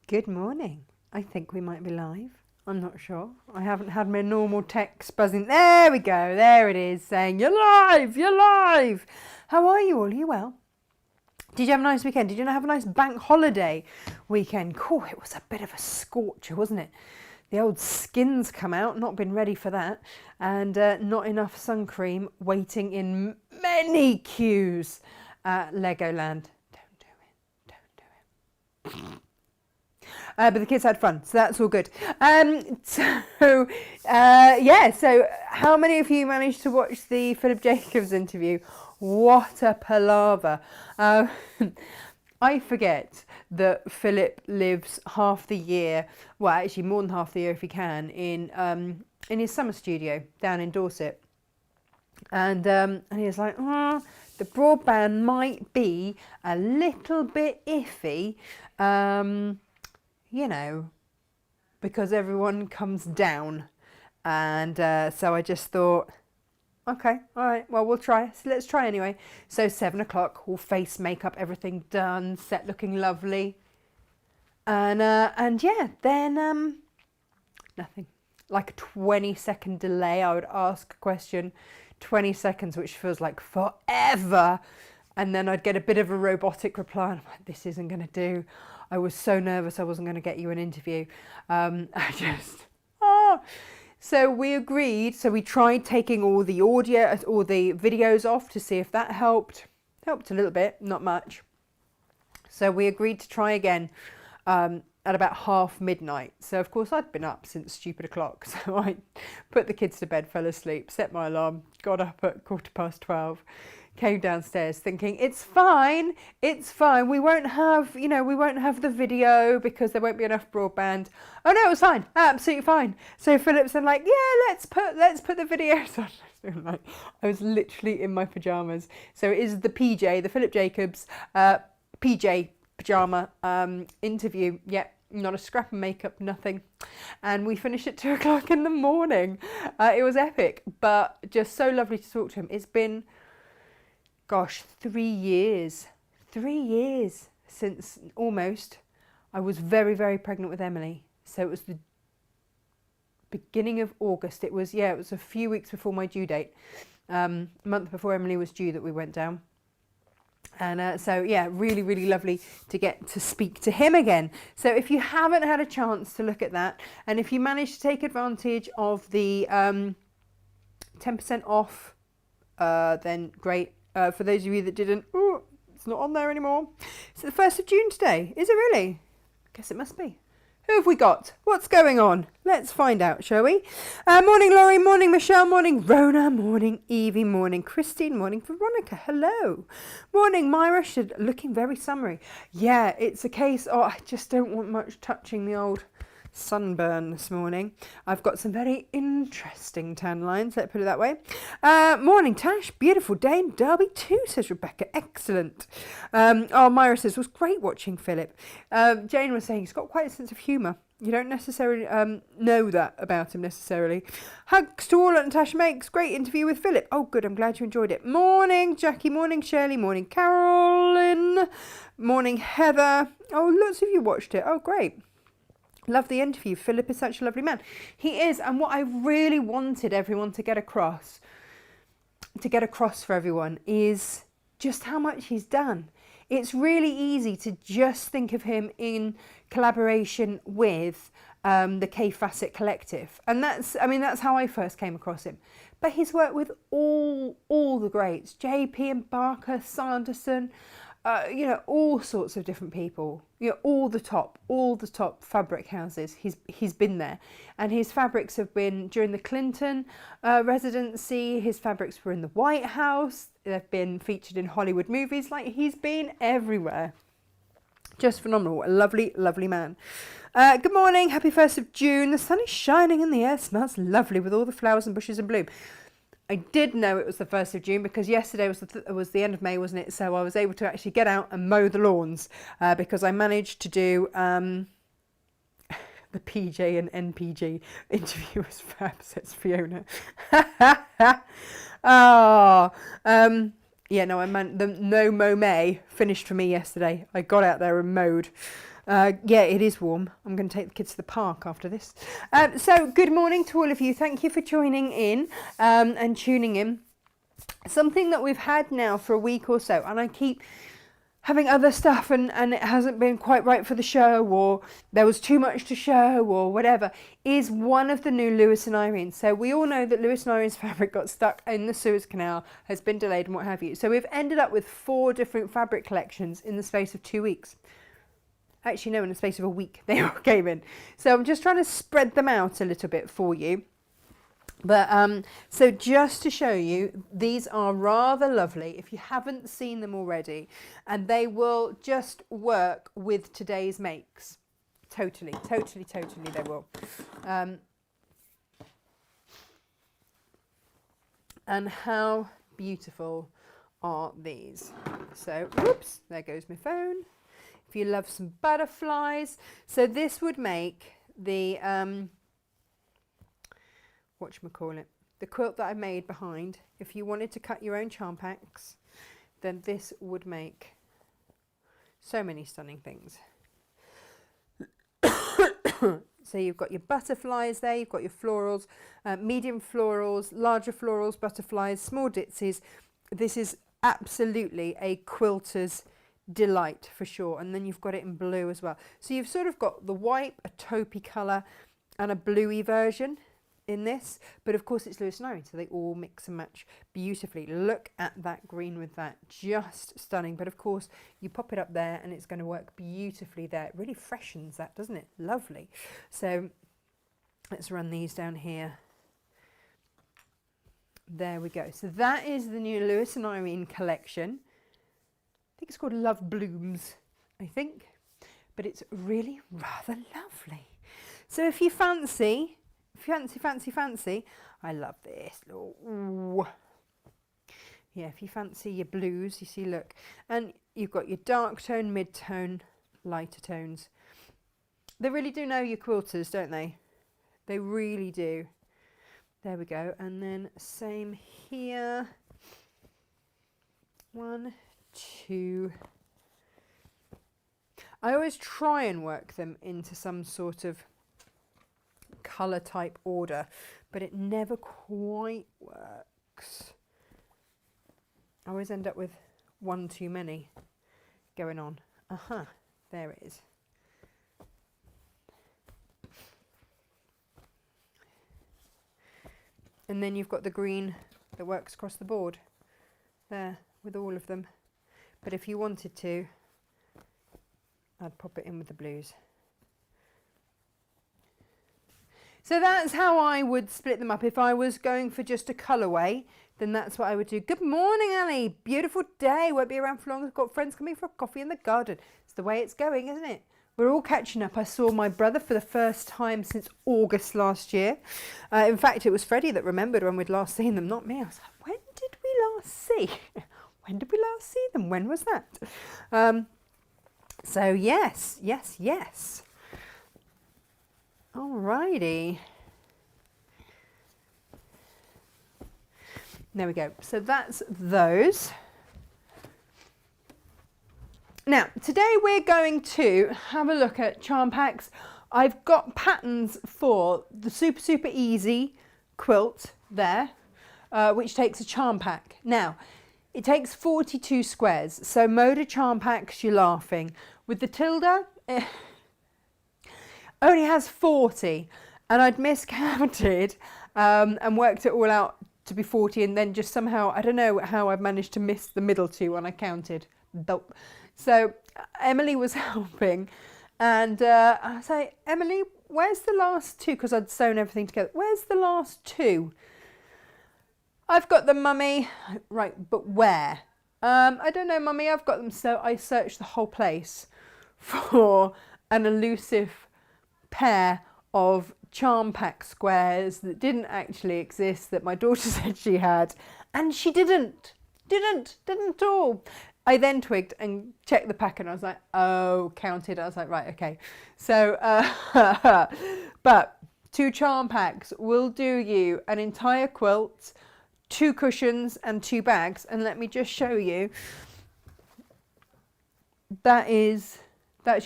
Good morning. I think we might be live. I'm not sure. I haven't had my normal text buzzing. There we go. There it is saying, you're live. You're live. How are you all? Are you well? Did you have a nice weekend? Did you have a nice bank holiday weekend? Cool. It was a bit of a scorcher, wasn't it? The old skin's come out. Not been ready for that. And not enough sun cream, waiting in many queues at Legoland. Don't do it. Don't do it. But the kids had fun, so that's all good. So how many of you managed to watch the Philip Jacobs interview? What a palaver. I forget that Philip lives half the year, well, actually more than half the year if he can, in his summer studio down in Dorset. And he was like, the broadband might be a little bit iffy. Because everyone comes down. And so I just thought, okay, all right, well, we'll try. So let's try anyway. So 7 o'clock, all face makeup, everything done, set looking lovely. And then nothing. Like a 20-second delay, I would ask a question, 20 seconds, which feels like forever. And then I'd get a bit of a robotic reply. And I'm like, this isn't going to do. I was so nervous I wasn't going to get you an interview. So we agreed. So we tried taking all the audio, all the videos off to see if that helped. Helped a little bit, not much. So we agreed to try again at about midnight. So of course I'd been up since stupid o'clock. So I put the kids to bed, fell asleep, set my alarm, got up at 12:15. Came downstairs thinking, it's fine, we won't have the video because there won't be enough broadband. Oh no, it was fine, absolutely fine. So Philip said like, yeah, let's put the videos on. I was literally in my pyjamas. So it is the PJ, the Philip Jacobs PJ pyjama interview. Yep. Not a scrap of makeup, nothing. And we finished at 2 o'clock in the morning. It was epic, but just so lovely to talk to him. It's been, 3 years. 3 years since almost I was very, very pregnant with Emily. So it was the beginning of August. It was a few weeks before my due date. A month before Emily was due that we went down. And really, really lovely to get to speak to him again. So if you haven't had a chance to look at that, and if you managed to take advantage of the 10% off, then great. For those of you that didn't, it's not on there anymore. It's the 1st of June today. Is it really? I guess it must be. Who have we got? What's going on? Let's find out, shall we? Morning, Laurie. Morning, Michelle. Morning, Rona. Morning, Evie. Morning, Christine. Morning, Veronica. Hello. Morning, Myra. Looking very summery. Yeah, it's a case. I just don't want much touching the old sunburn this morning. I've got some very interesting tan lines, let's put it that way. Morning, Tash. Beautiful day in Derby too, says Rebecca. Excellent. Myra says, was great watching Philip. Jane was saying he's got quite a sense of humour. You don't necessarily know that about him necessarily. Hugs to all at Natasha Makes. Great interview with Philip. Oh, good. I'm glad you enjoyed it. Morning, Jackie. Morning, Shirley. Morning, Carolyn. Morning, Heather. Oh, lots of you watched it. Oh, great. Love the interview. Philip is such a lovely man. He is. And what I really wanted everyone to get across for everyone is just how much he's done. It's really easy to just think of him in collaboration with the K Facet Collective. And that's how I first came across him. But he's worked with all the greats. JP and Barker, Sanderson, all sorts of different people, all the top fabric houses. He's been there, and his fabrics have been during the Clinton residency. His fabrics were in the White House. They've been featured in Hollywood movies. Like, he's been everywhere. Just phenomenal. A lovely, lovely man. Good morning. Happy 1st of June. The sun is shining and the air smells lovely with all the flowers and bushes in bloom. I did know it was the 1st of June because yesterday was the end of May, wasn't it? So I was able to actually get out and mow the lawns because I managed to do the PJ and NPG interview was fab, says Fiona. Yeah, no, I meant the no mow finished for me yesterday. I got out there and mowed. Yeah, it is warm. I'm going to take the kids to the park after this. So good morning to all of you. Thank you for joining in and tuning in. Something that we've had now for a week or so, and I keep having other stuff and it hasn't been quite right for the show, or there was too much to show, or whatever, is one of the new Lewis and Irene. So we all know that Lewis and Irene's fabric got stuck in the Suez Canal, has been delayed and what have you. So we've ended up with 4 different fabric collections in the space of 2 weeks. Actually, no, in the space of a week they all came in. So I'm just trying to spread them out a little bit for you. But so just to show you, these are rather lovely if you haven't seen them already, and they will just work with today's makes. Totally they will. And how beautiful are these? So, whoops, there goes my phone. If you love some butterflies, so this would make the whatchamacallit, the quilt that I made behind. If you wanted to cut your own charm packs, then this would make so many stunning things. So you've got your butterflies there, you've got your florals, medium florals, larger florals, butterflies, small ditsies. This is absolutely a quilter's delight for sure. And then you've got it in blue as well. So you've sort of got the white, a taupey colour and a bluey version in this, but of course it's Lewis and Irene, so they all mix and match beautifully. Look at that green with that, just stunning. But of course you pop it up there and it's going to work beautifully there. It really freshens that, doesn't it? Lovely. So let's run these down here. There we go. So that is the new Lewis and Irene collection. I think it's called Love Blooms, I think, but it's really rather lovely. So if you fancy, I love this. Ooh. Yeah, if you fancy your blues, you see, look. And you've got your dark tone, mid-tone, lighter tones. They really do know your quilters, don't they? They really do. There we go. And then same here. 1, 2. I always try and work them into some sort of colour type order, but it never quite works. I always end up with one too many going on. There it is. And then you've got the green that works across the board there with all of them. But if you wanted to, I'd pop it in with the blues. So that's how I would split them up. If I was going for just a colourway, then that's what I would do. Good morning, Ali. Beautiful day. Won't be around for long. I've got friends coming for a coffee in the garden. It's the way it's going, isn't it? We're all catching up. I saw my brother for the first time since August last year. In fact, it was Freddie that remembered when we'd last seen them, not me. I was like, when did we last see? When did we last see them? When was that? So yes. Alrighty. There we go. So that's those. Now, today we're going to have a look at charm packs. I've got patterns for the super easy quilt there, which takes a charm pack. Now, it takes 42 squares. So Moda charm packs, you're laughing. With the Tilda, only has 40, and I'd miscounted and worked it all out to be 40, and then just somehow, I don't know how I've managed to miss the middle 2 when I counted. So Emily was helping, and I was like, Emily, where's the last 2? Because I'd sewn everything together. Where's the last 2? I've got them, Mummy. Right, but where? I don't know, Mummy, I've got them. So I searched the whole place for an elusive pair of charm pack squares that didn't actually exist, that my daughter said she had, and she didn't at all. I then twigged and checked the pack, and I was like, oh, counted. I was like, right, okay. So, but 2 charm packs will do you an entire quilt, 2 cushions and 2 bags. And let me just show you. That's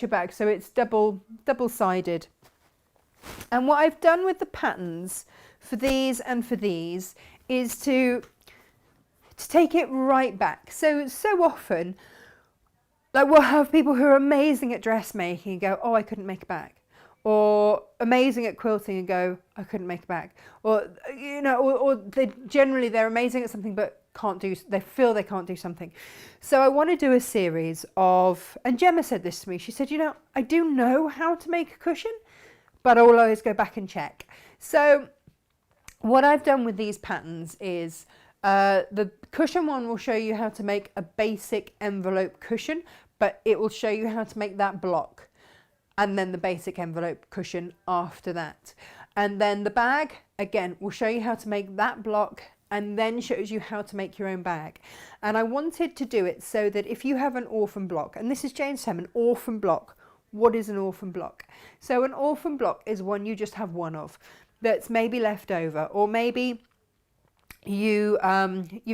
your bag. So it's double-sided. And what I've done with the patterns for these and for these is to take it right back. So often, like, we'll have people who are amazing at dressmaking and go, oh, I couldn't make a bag. Or amazing at quilting and go, I couldn't make a bag. Or, you know, or they're amazing at something but they feel they can't do something. So I want to do a series of, and Gemma said this to me, she said, you know, I do know how to make a cushion, but I'll always go back and check. So what I've done with these patterns is the cushion one will show you how to make a basic envelope cushion, but it will show you how to make that block, and then the basic envelope cushion after that. And then the bag, again, will show you how to make that block, and then shows you how to make your own bag. And I wanted to do it so that if you have an orphan block, and this is Jane's term, an orphan block. What is an orphan block? So an orphan block is one you just have one of, that's maybe left over, or maybe you've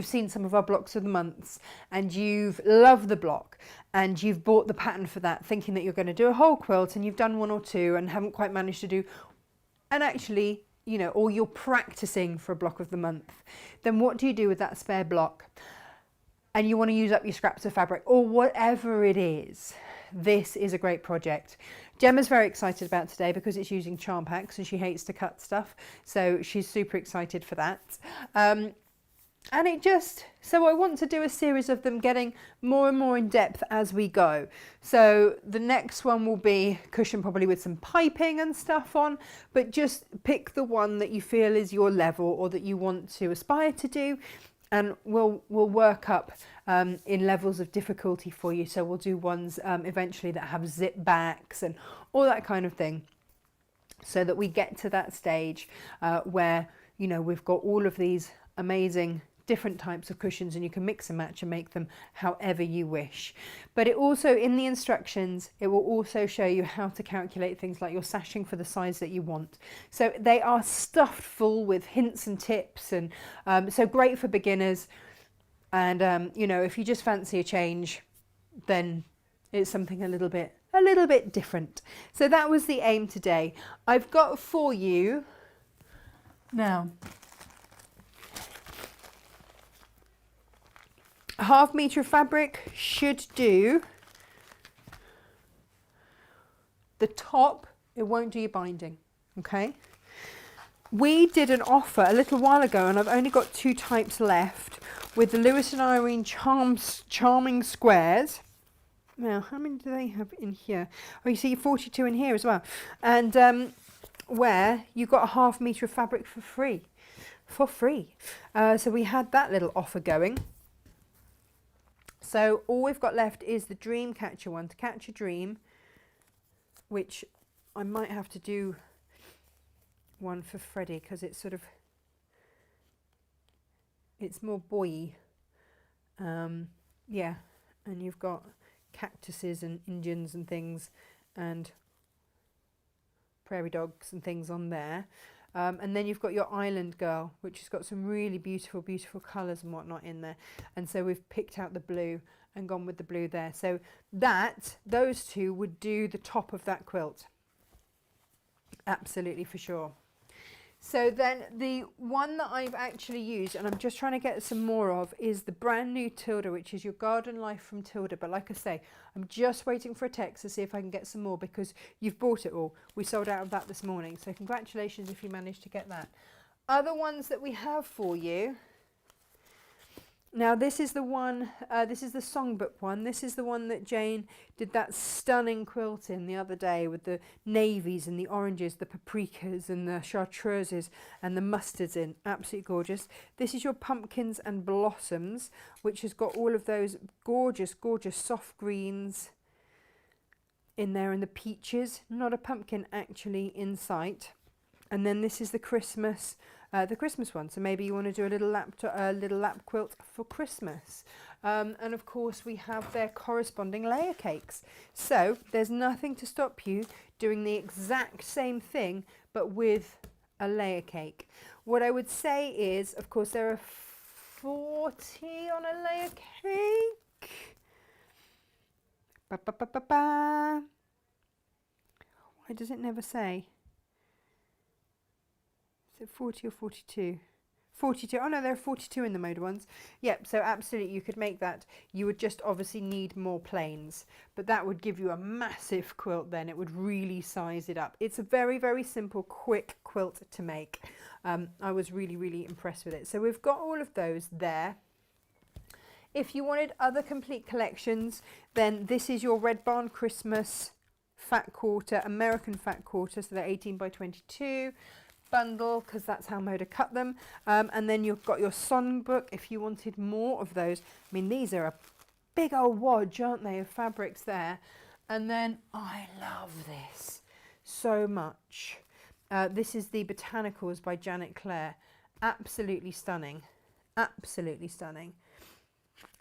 seen some of our blocks of the months and you've loved the block and you've bought the pattern for that thinking that you're going to do a whole quilt, and you've done 1 or 2 and haven't quite managed to do, and actually, you know, or you're practicing for a block of the month. Then what do you do with that spare block? And you want to use up your scraps of fabric or whatever it is. This is a great project. Gemma's very excited about today because it's using charm packs and she hates to cut stuff. So she's super excited for that. So I want to do a series of them getting more and more in depth as we go. So the next one will be cushion, probably with some piping and stuff on, but just pick the one that you feel is your level or that you want to aspire to do. And we'll work up in levels of difficulty for you. So we'll do ones eventually that have zip backs and all that kind of thing, so that we get to that stage where, you know, we've got all of these amazing different types of cushions and you can mix and match and make them however you wish. But it also, in the instructions, it will also show you how to calculate things like your sashing for the size that you want. So they are stuffed full with hints and tips, and so great for beginners. And you know, if you just fancy a change, then it's something a little bit different. So that was the aim today. I've got for you now a 1/2 metre of fabric should do the top. It won't do your binding, okay? We did an offer a little while ago, and I've only got 2 types left, with the Lewis and Irene Charming Squares. Now, how many do they have in here? Oh, you see 42 in here as well. And where you got a 1/2 metre of fabric for free. So we had that little offer going. So all we've got left is the Dream Catcher one, to catch a dream, which I might have to do one for Freddie because it's sort of, it's more boy-y. Yeah, and you've got cactuses and Indians and things and prairie dogs and things on there. And then you've got your Island Girl, which has got some really beautiful, beautiful colours and whatnot in there. And so we've picked out the blue and gone with the blue there. So those 2 would do the top of that quilt. Absolutely, for sure. So then the one that I've actually used, and I'm just trying to get some more of, is the brand new Tilda, which is your Garden Life from Tilda. But like I say, I'm just waiting for a text to see if I can get some more, because you've bought it all. We sold out of that this morning. So congratulations if you managed to get that. Other ones that we have for you. Now this is the one, this is the songbook one. This is the one that Jane did that stunning quilt in the other day, with the navies and the oranges, the paprikas and the chartreuses and the mustards in. Absolutely gorgeous. This is your Pumpkins and Blossoms, which has got all of those gorgeous, gorgeous soft greens in there, and the peaches. Not a pumpkin actually in sight. And then this is the Christmas one, so maybe you want to do a little lap quilt for Christmas. And of course we have their corresponding layer cakes. So there's nothing to stop you doing the exact same thing, but with a layer cake. What I would say is, of course, there are 40 on a layer cake. Ba, ba, ba, ba, ba. Why does it never say? Is it 40 or 42? 42. Oh no, there are 42 in the moda ones. Yep, so absolutely you could make that. You would just obviously need more planes, but that would give you a massive quilt then. It would really size it up. It's a very, very simple, quick quilt to make. I was really, really impressed with it. So we've got all of those there. If you wanted other complete collections, then this is your Red Barn Christmas fat quarter, American fat quarter, so they're 18 by 22. Bundle, because that's how Moda cut them, and then you've got your songbook if you wanted more of those. I mean, these are a big old wodge, aren't they, of fabrics there. And then I love this so much. This is the Botanicals by Janet Clare. Absolutely stunning, absolutely stunning.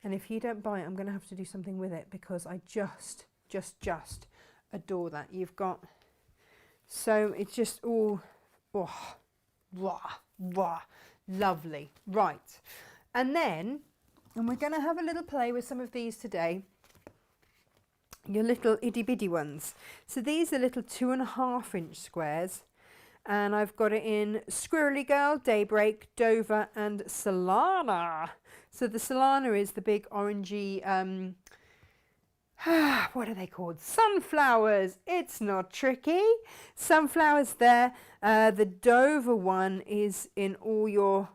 And if you don't buy it, I'm going to have to do something with it, because I just adore that. You've got, so it's just all, oh, wah, wah, lovely. Right, and then, and we're going to have a little play with some of these today, your little itty bitty ones. So these are little 2.5 inch squares, and I've got it in Squirrely Girl, Daybreak, Dover and Solana. So the Solana is the big orangey, what are they called? Sunflowers. It's not tricky. Sunflowers there. The Dover one is in all your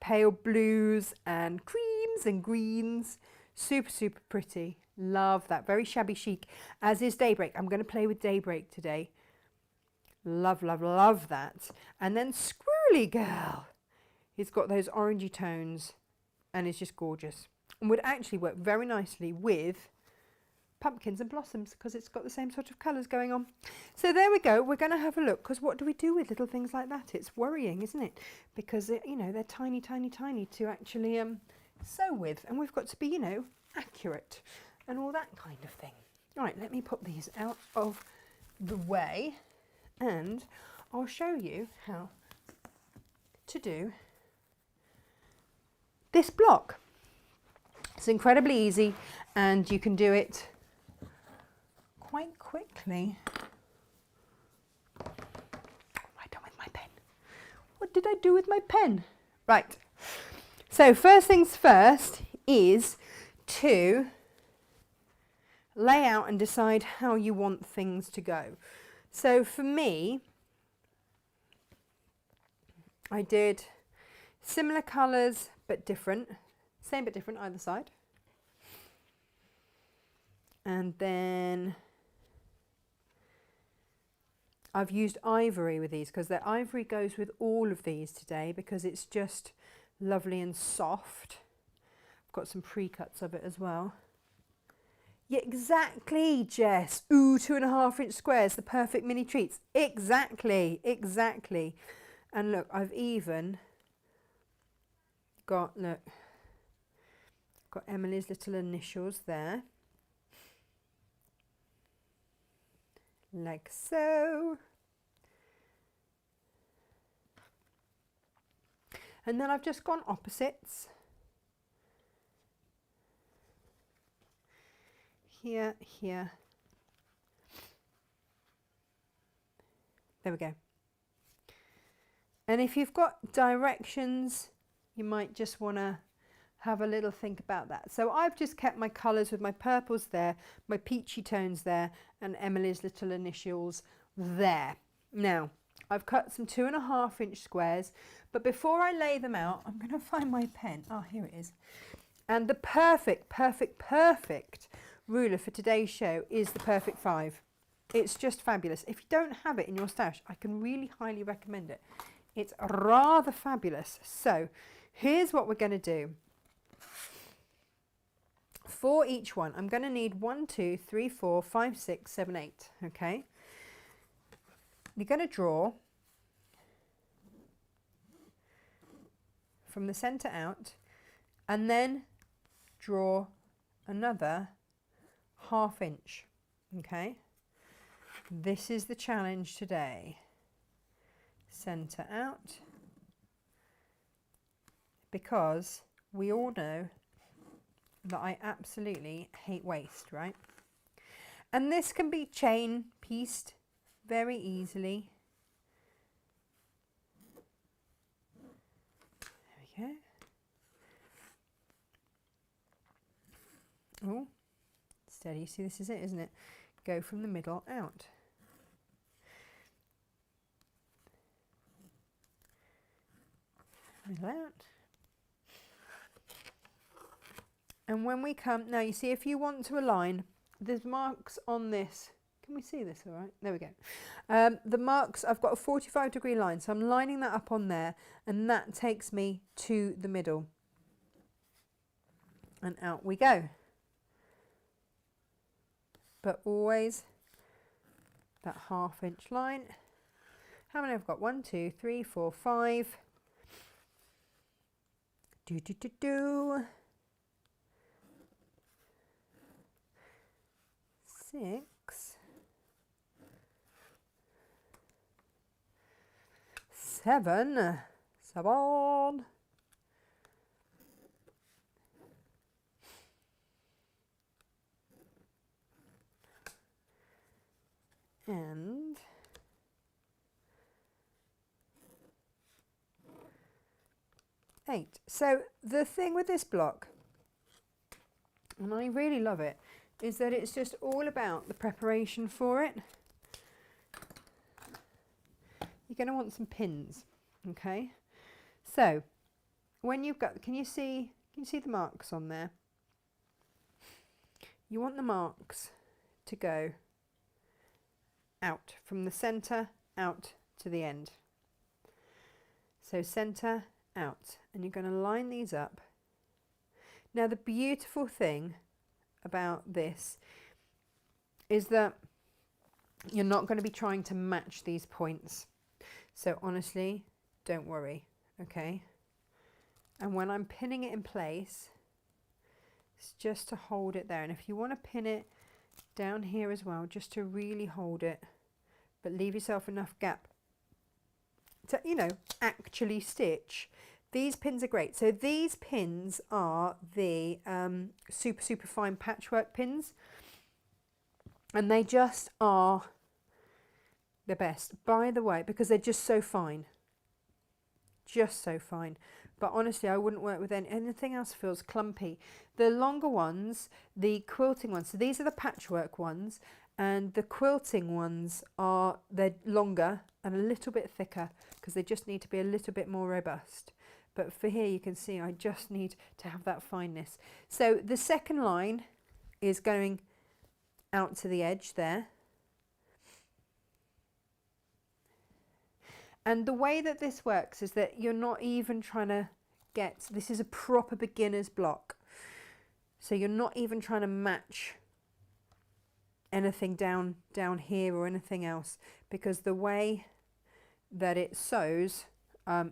pale blues and creams and greens. Super, super pretty. Love that. Very shabby chic, as is Daybreak. I'm going to play with Daybreak today. Love, love, love that. And then Squirrely Girl. He's got those orangey tones and it's just gorgeous. And would actually work very nicely with pumpkins and blossoms, because it's got the same sort of colours going on. So there we go. We're going to have a look, because what do we do with little things like that? It's worrying, isn't it? Because you know, they're tiny, tiny, tiny to actually sew with, and we've got to be, you know, accurate and all that kind of thing. All right, let me put these out of the way, and I'll show you how to do this block. It's incredibly easy, and you can do it quite quickly. What have I done with my pen? What did I do with my pen? Right, so first things first is to lay out and decide how you want things to go. So for me, I did similar colours but different, same but different either side. And then I've used ivory with these, because the ivory goes with all of these today, because it's just lovely and soft. I've got some pre-cuts of it as well. Yeah, exactly, Jess. Ooh, 2.5 inch squares, the perfect mini treats. Exactly, exactly. And look, I've even got, look, got Emily's little initials there. Like so. And then I've just gone opposites. Here, here. There we go. And if you've got directions, you might just want to have a little think about that. So I've just kept my colours with my purples there, my peachy tones there, and Emily's little initials there. Now, I've cut some 2.5 inch squares, but before I lay them out, I'm going to find my pen. Oh, here it is. And the perfect ruler for today's show is the Perfect 5. It's just fabulous. If you don't have it in your stash, I can really highly recommend it. It's rather fabulous. So here's what we're going to do. For each one, I'm going to need 1, 2, 3, 4, 5, 6, 7, 8. Okay. You're going to draw from the centre out, and then draw another 1/2 inch. Okay. This is the challenge today. Centre out, because we all know that I absolutely hate waste, right? And this can be chain pieced very easily. There we go. Oh, steady. See, this is it, isn't it? Go from the middle out. Middle out. And when we come, now you see if you want to align, there's marks on this. Can we see this all right? There we go. The marks, I've got a 45-degree line, so I'm lining that up on there, and that takes me to the middle. And out we go. But always that 1/2 inch line. How many have I got? 1, 2, 3, 4, 5. Do. 6, 7, 7, and 8. So the thing with this block, and I really love it, is that it's just all about the preparation for it. You're going to want some pins, okay? So when you've got, can you see the marks on there? You want the marks to go out from the center out to the end. So center out, and you're going to line these up. Now the beautiful thing about this is that you're not going to be trying to match these points. So honestly, don't worry, okay? And when I'm pinning it in place, it's just to hold it there. And if you want to pin it down here as well, just to really hold it, but leave yourself enough gap to, you know, actually stitch. These pins are great. So these pins are the super fine patchwork pins, and they just are the best, by the way, because they're just so fine. Just so fine. But honestly, I wouldn't work with anything else. Feels clumpy. The longer ones, the quilting ones, so these are the patchwork ones, and the quilting ones they're longer and a little bit thicker because they just need to be a little bit more robust. But for here, you can see I just need to have that fineness. So the second line is going out to the edge there. And the way that this works is that you're not even trying to this is a proper beginner's block. So you're not even trying to match anything down here or anything else, because the way that it sews,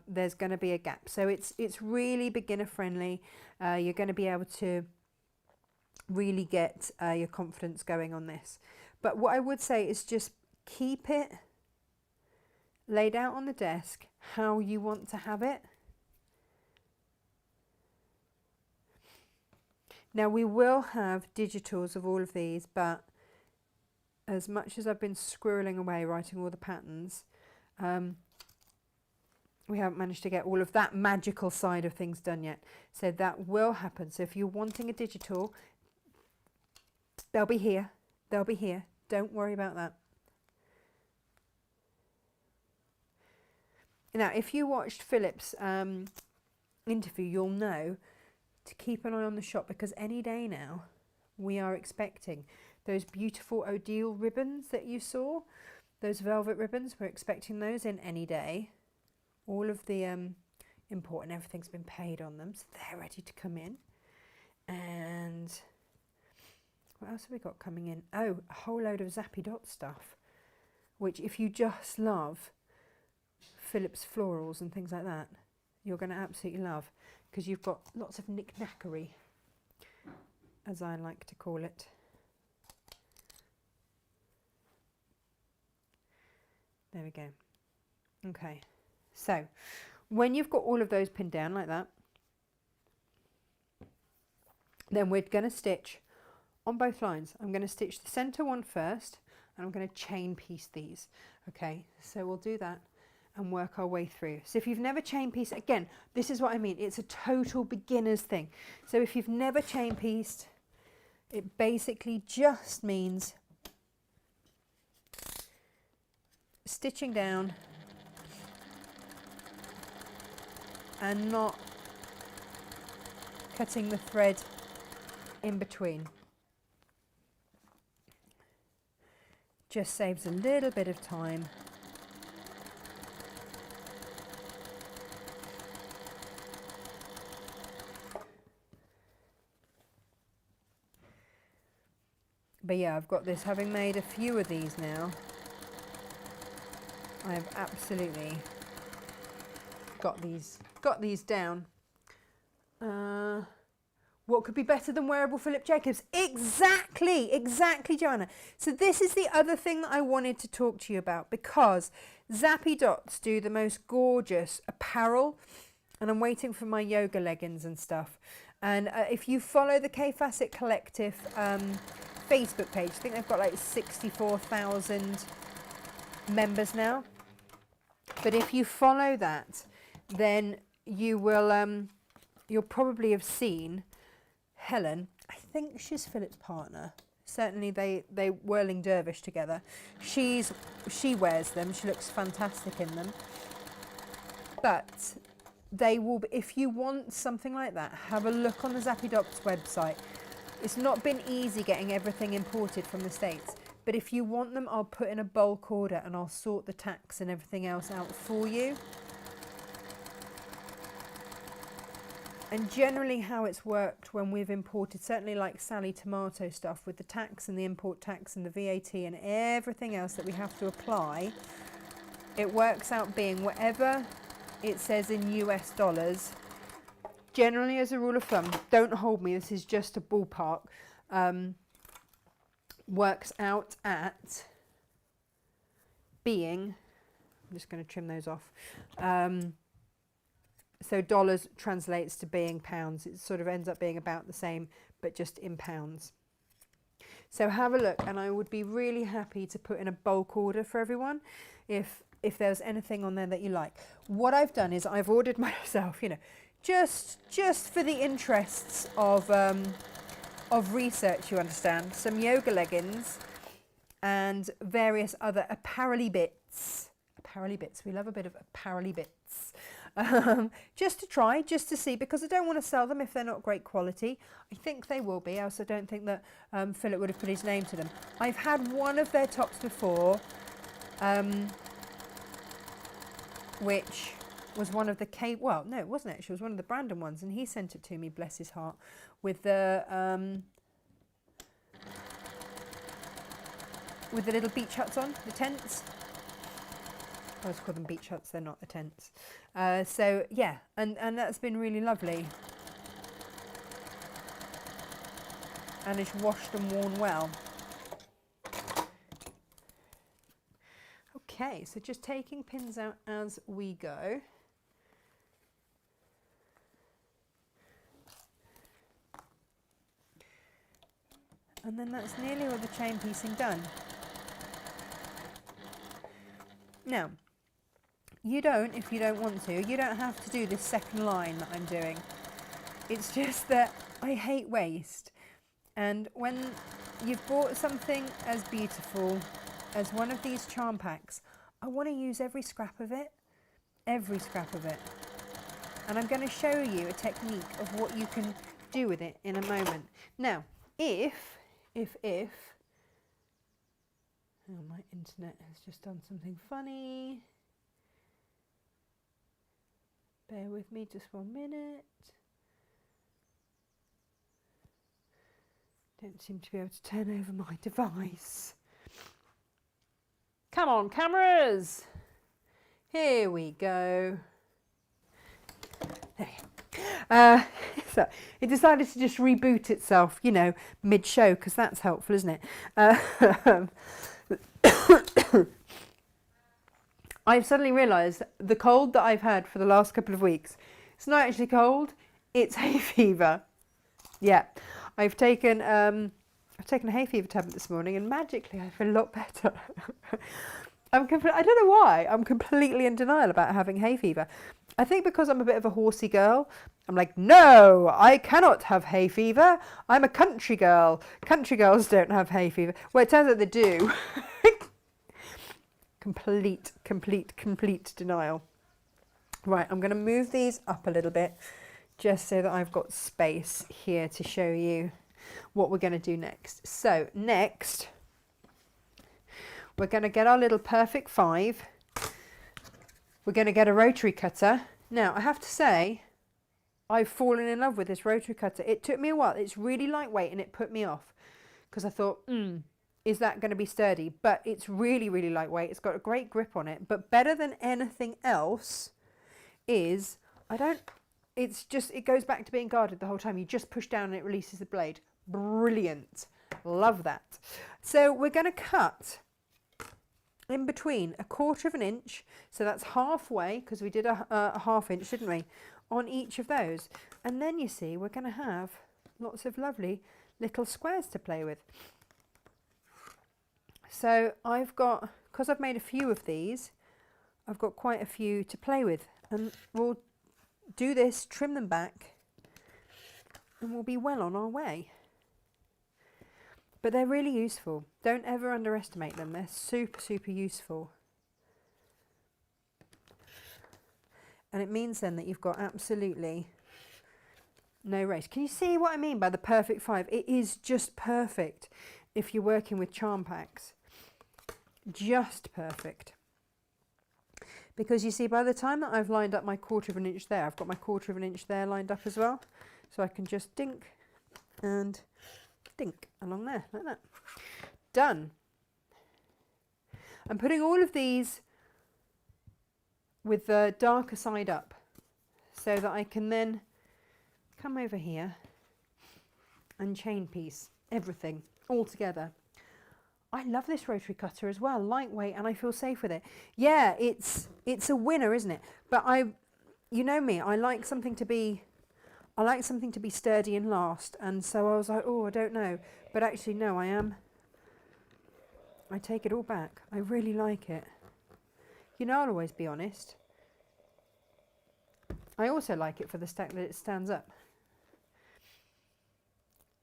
there's going to be a gap. So it's really beginner friendly. You're going to be able to really get your confidence going on this. But what I would say is just keep it laid out on the desk how you want to have it. Now we will have digitals of all of these, but as much as I've been squirreling away writing all the patterns, we haven't managed to get all of that magical side of things done yet. So that will happen. So if you're wanting a digital, they'll be here. They'll be here. Don't worry about that. Now, if you watched Philip's interview, you'll know to keep an eye on the shop, because any day now we are expecting those beautiful Odile ribbons that you saw, those velvet ribbons. We're expecting those in any day. All of the import and everything's been paid on them, so they're ready to come in. And what else have we got coming in? Oh, a whole load of Zappy Dot stuff, which if you just love Philip's florals and things like that, you're going to absolutely love, because you've got lots of knick-knackery, as I like to call it. There we go. Okay, so when you've got all of those pinned down like that, Then we're going to stitch on both lines. I'm going to stitch the center one first, and I'm going to chain piece these. Okay, so we'll do that and work our way through. So if you've never chain pieced, again, this is what I mean, it's a total beginner's thing. So if you've never chain pieced, it basically just means stitching down and not cutting the thread in between. Just saves a little bit of time. But yeah, I've got this, having made a few of these now, I've absolutely got these down. What could be better than wearable Philip Jacobs? Exactly, Joanna. So this is the other thing that I wanted to talk to you about, because Zappy Dots do the most gorgeous apparel, and I'm waiting for my yoga leggings and stuff. And if you follow the K Facet Collective Facebook page, I think they've got like 64,000 members now. But if you follow that, then you will you'll probably have seen Helen. I think she's Philip's partner. Certainly they whirling dervish together. She wears them. She looks fantastic in them. But they will be, if you want something like that, have a look on the Zappy Dots website. It's not been easy getting everything imported from the States, but if you want them, I'll put in a bulk order and I'll sort the tax and everything else out for you. And generally how it's worked when we've imported, certainly like Sally Tomato stuff, with the tax and the import tax and the VAT and everything else that we have to apply, it works out being whatever it says in US dollars. Generally, as a rule of thumb, don't hold me, this is just a ballpark, works out at being, I'm just going to trim those off, so dollars translates to being pounds. It sort of ends up being about the same, but just in pounds. So have a look, and I would be really happy to put in a bulk order for everyone if there's anything on there that you like. What I've done is I've ordered myself, you know, just for the interests of research, you understand, some yoga leggings and various other apparel-y bits. We love a bit of apparel-y bits. Just to try, just to see, because I don't want to sell them if they're not great quality. I think they will be, else I don't think that Philip would have put his name to them. I've had one of their tops before, which was one of the well, no, it wasn't actually, it was one of the Brandon ones, and he sent it to me, bless his heart, with the little beach huts on, the tents. I always call them beach huts, they're not the tents. So yeah, and that's been really lovely. And it's washed and worn well. Okay, so just taking pins out as we go. And then that's nearly all the chain piecing done. Now, you don't, if you don't want to, you don't have to do this second line that I'm doing. It's just that I hate waste. And when you've bought something as beautiful as one of these charm packs, I want to use every scrap of it. Every scrap of it. And I'm going to show you a technique of what you can do with it in a moment. Now, if oh, my internet has just done something funny. Bear with me just 1 minute. Don't seem to be able to turn over my device. Come on, cameras! Here we go. There we go. So it decided to just reboot itself, you know, mid-show, because that's helpful, isn't it? I've suddenly realised the cold that I've had for the last couple of weeks, it's not actually cold, it's hay fever. Yeah, I've taken a hay fever tablet this morning, and magically I feel a lot better. I don't know why. I'm completely in denial about having hay fever. I think because I'm a bit of a horsey girl. I'm like, no, I cannot have hay fever. I'm a country girl. Country girls don't have hay fever. Well, it turns out they do. Complete denial. Right, I'm going to move these up a little bit just so that I've got space here to show you what we're going to do next. So next, we're going to get our little perfect 5. We're going to get a rotary cutter. Now, I have to say, I've fallen in love with this rotary cutter. It took me a while. It's really lightweight and it put me off because I thought, is that going to be sturdy? But it's really, really lightweight. It's got a great grip on it. But better than anything else is, it goes back to being guarded the whole time. You just push down and it releases the blade. Brilliant. Love that. So we're going to cut in between 1/4 inch, so that's halfway, because we did a 1/2 inch, didn't we, on each of those. And then you see we're going to have lots of lovely little squares to play with. So I've got, because I've made a few of these, I've got quite a few to play with, and we'll do this, trim them back, and we'll be well on our way. But they're really useful. Don't ever underestimate them. They're super useful. And it means then that you've got absolutely no race. Can you see what I mean by the perfect 5? It is just perfect if you're working with charm packs. Just perfect. Because you see, by the time that I've lined up my 1/4 inch there, I've got my 1/4 inch there lined up as well. So I can just dink and dink along there, like that. Done. I'm putting all of these with the darker side up so that I can then come over here and chain piece everything all together. I love this rotary cutter as well, lightweight, and I feel safe with it. Yeah, it's a winner, isn't it? But you know me, I like something to be sturdy and last, and so I was like, oh, I don't know. But actually, no, I take it all back. I really like it. You know, I'll always be honest. I also like it for the stack that it stands up.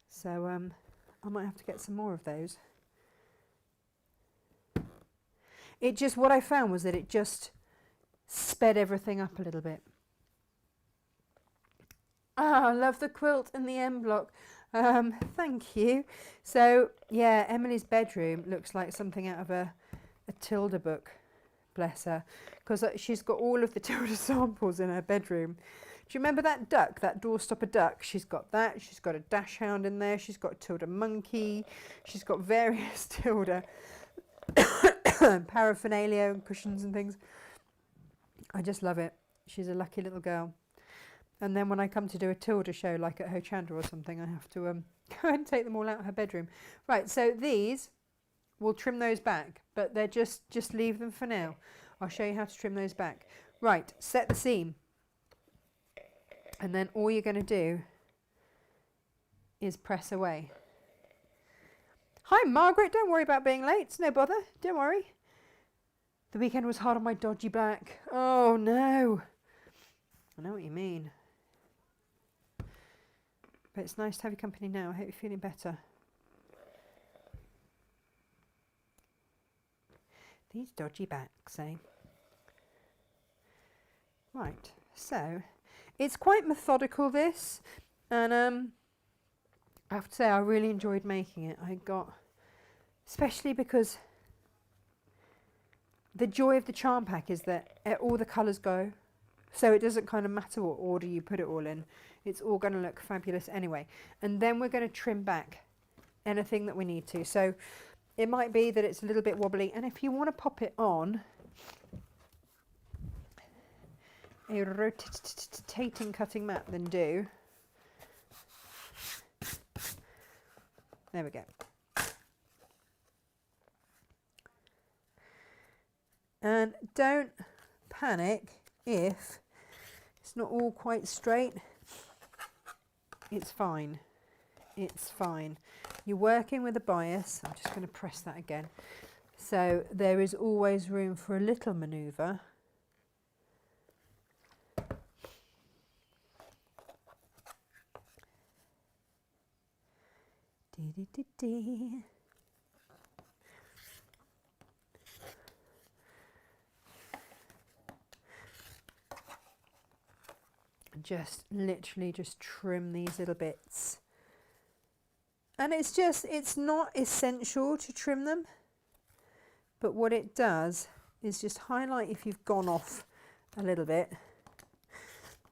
So I might have to get some more of those. What I found was that it just sped everything up a little bit. I love the quilt and the M block. Thank you. So yeah, Emily's bedroom looks like something out of a Tilda book, bless her, because she's got all of the Tilda samples in her bedroom. Do you remember that duck, that doorstopper duck? She's got that. She's got a dash hound in there. She's got a Tilda monkey. She's got various Tilda paraphernalia and cushions and things. I just love it. She's a lucky little girl. And then when I come to do a Tilda show, like at Hochanda or something, I have to go and take them all out of her bedroom. Right, so these, we'll trim those back, but they're just leave them for now. I'll show you how to trim those back. Right, set the seam. And then all you're going to do is press away. Hi, Margaret. Don't worry about being late. It's no bother. Don't worry. The weekend was hard on my dodgy back. Oh, no. I know what you mean. But it's nice to have your company now. I hope you're feeling better. These dodgy backs, eh? Right, so it's quite methodical, this, and I have to say I really enjoyed making it. Especially because the joy of the charm pack is that all the colours go. So it doesn't kind of matter what order you put it all in. It's all going to look fabulous anyway. And then we're going to trim back anything that we need to. So it might be that it's a little bit wobbly. And if you want to pop it on a rotating cutting mat, then do. There we go. And don't panic if it's not all quite straight. It's fine. it's fine. You're working with a bias. I'm just going to press that again. So there is always room for a little manoeuvre. Dee, dee, dee, dee. Just literally just trim these little bits. And it's not essential to trim them, but what it does is just highlight if you've gone off a little bit,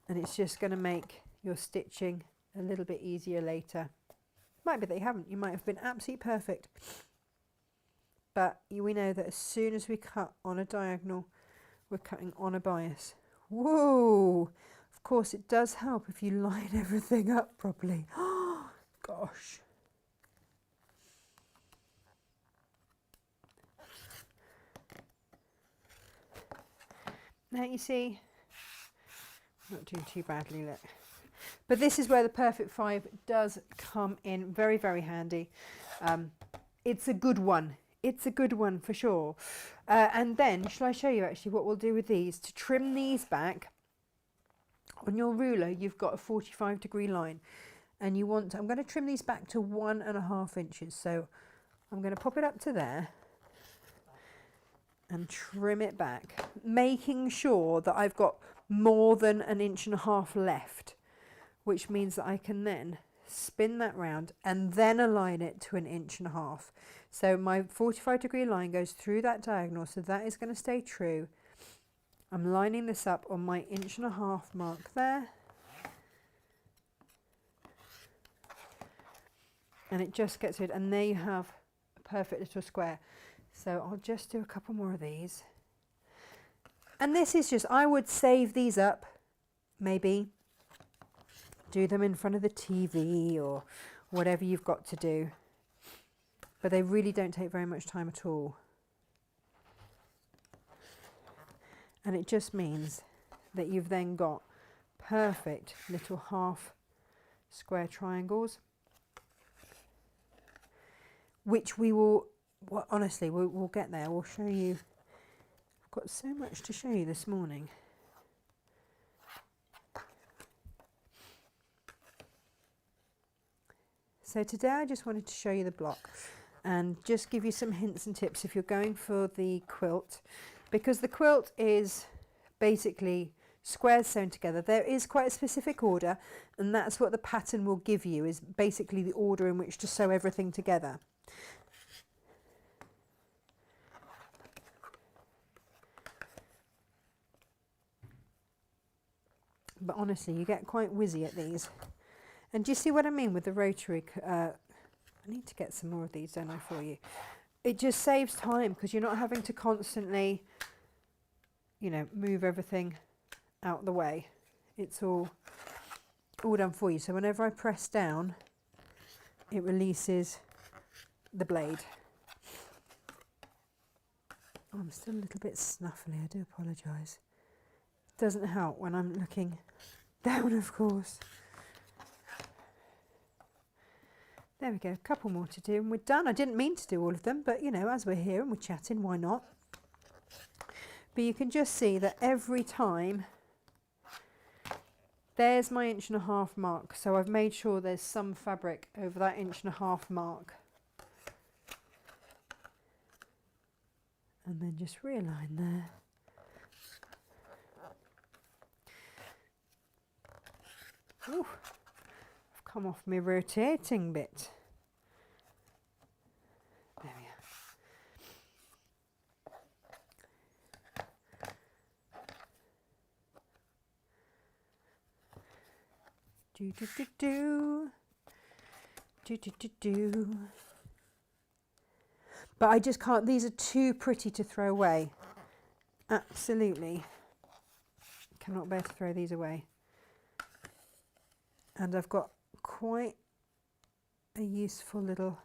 and it's just going to make your stitching a little bit easier later. Might be that you haven't, you might have been absolutely perfect, but we know that as soon as we cut on a diagonal, we're cutting on a bias. Whoa! Of course it does help if you line everything up properly. Oh gosh. Now you see, I'm not doing too badly, look. But this is where the Perfect 5 does come in very, very handy. It's a good one. It's a good one for sure. And then, shall I show you actually what we'll do with these? To trim these back, on your ruler, you've got a 45-degree line. And you want, I'm going to trim these back to 1.5 inches. So I'm going to pop it up to there and trim it back, making sure that I've got more than 1.5 inches left, which means that I can then spin that round and then align it to 1.5 inches. So my 45-degree line goes through that diagonal, so that is going to stay true. I'm lining this up on my 1.5 inch mark there, and it just gets it, and there you have a perfect little square. So I'll just do a couple more of these. And this is just, I would save these up, maybe do them in front of the TV or whatever you've got to do. But they really don't take very much time at all. And it just means that you've then got perfect little half square triangles, which we will, well, honestly, we'll get there. We'll show you. I've got so much to show you this morning. So today I just wanted to show you the block and just give you some hints and tips if you're going for the quilt, because the quilt is basically squares sewn together. There is quite a specific order, and that's what the pattern will give you, is basically the order in which to sew everything together. But honestly, you get quite whizzy at these. And do you see what I mean with the rotary? I need to get some more of these, don't I, for you? It just saves time because you're not having to constantly, you know, move everything out the way. It's all done for you. So whenever I press down, it releases the blade. Oh, I'm still a little bit snuffly, I do apologise. Doesn't help when I'm looking down, of course. There we go, a couple more to do and we're done. I didn't mean to do all of them, but you know, as we're here and we're chatting, why not? But you can just see that every time, there's my 1.5 inch mark. So I've made sure there's some fabric over that 1.5 inch mark. And then just realign there. Ooh, I've come off my rotating bit. There we are. Do do do do. Do do do do. But I just can't, these are too pretty to throw away. Absolutely cannot bear to throw these away. And I've got quite a useful little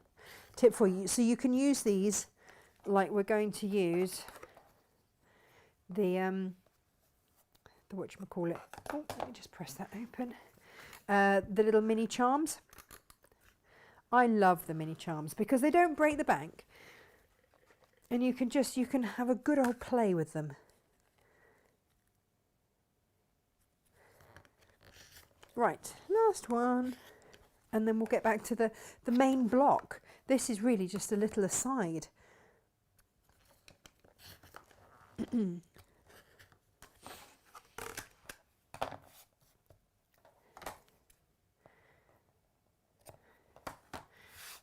tip for you. So you can use these like we're going to use the whatchamacallit. Oh, let me just press that open. The little mini charms. I love the mini charms because they don't break the bank, and you can have a good old play with them. Right, last one, and then we'll get back to the main block. This is really just a little aside.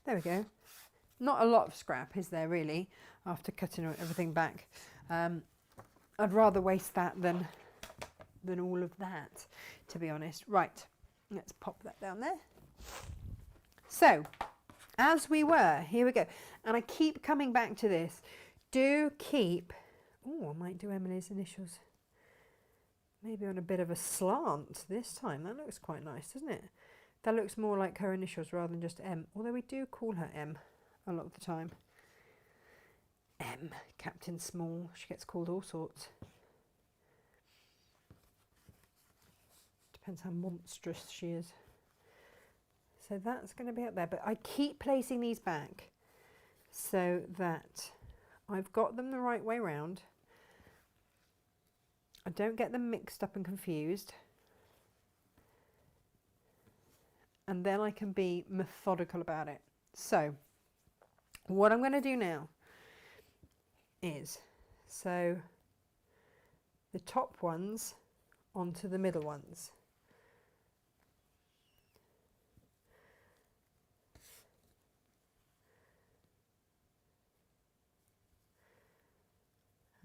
There we go. Not a lot of scrap, is there really, after cutting everything back? I'd rather waste that than all of that, to be honest. Right, let's pop that down there. So, as we were, here we go. And I keep coming back to this. Do keep, oh, I might do Emily's initials. Maybe on a bit of a slant this time. That looks quite nice, doesn't it? That looks more like her initials rather than just M. Although we do call her M a lot of the time. M, Captain Small. She gets called all sorts. Depends how monstrous she is. So that's going to be up there. But I keep placing these back so that I've got them the right way round. I don't get them mixed up and confused. And then I can be methodical about it. So what I'm going to do now is, so the top ones onto the middle ones.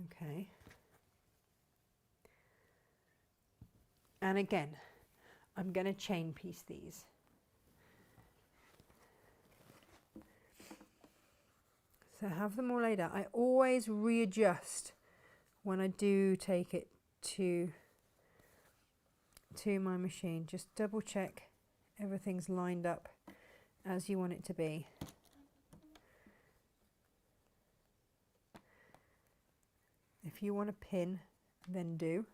Okay. And again, I'm going to chain piece these. So have them all laid out. I always readjust when I do take it to my machine. Just double check everything's lined up as you want it to be. If you want to pin, then do.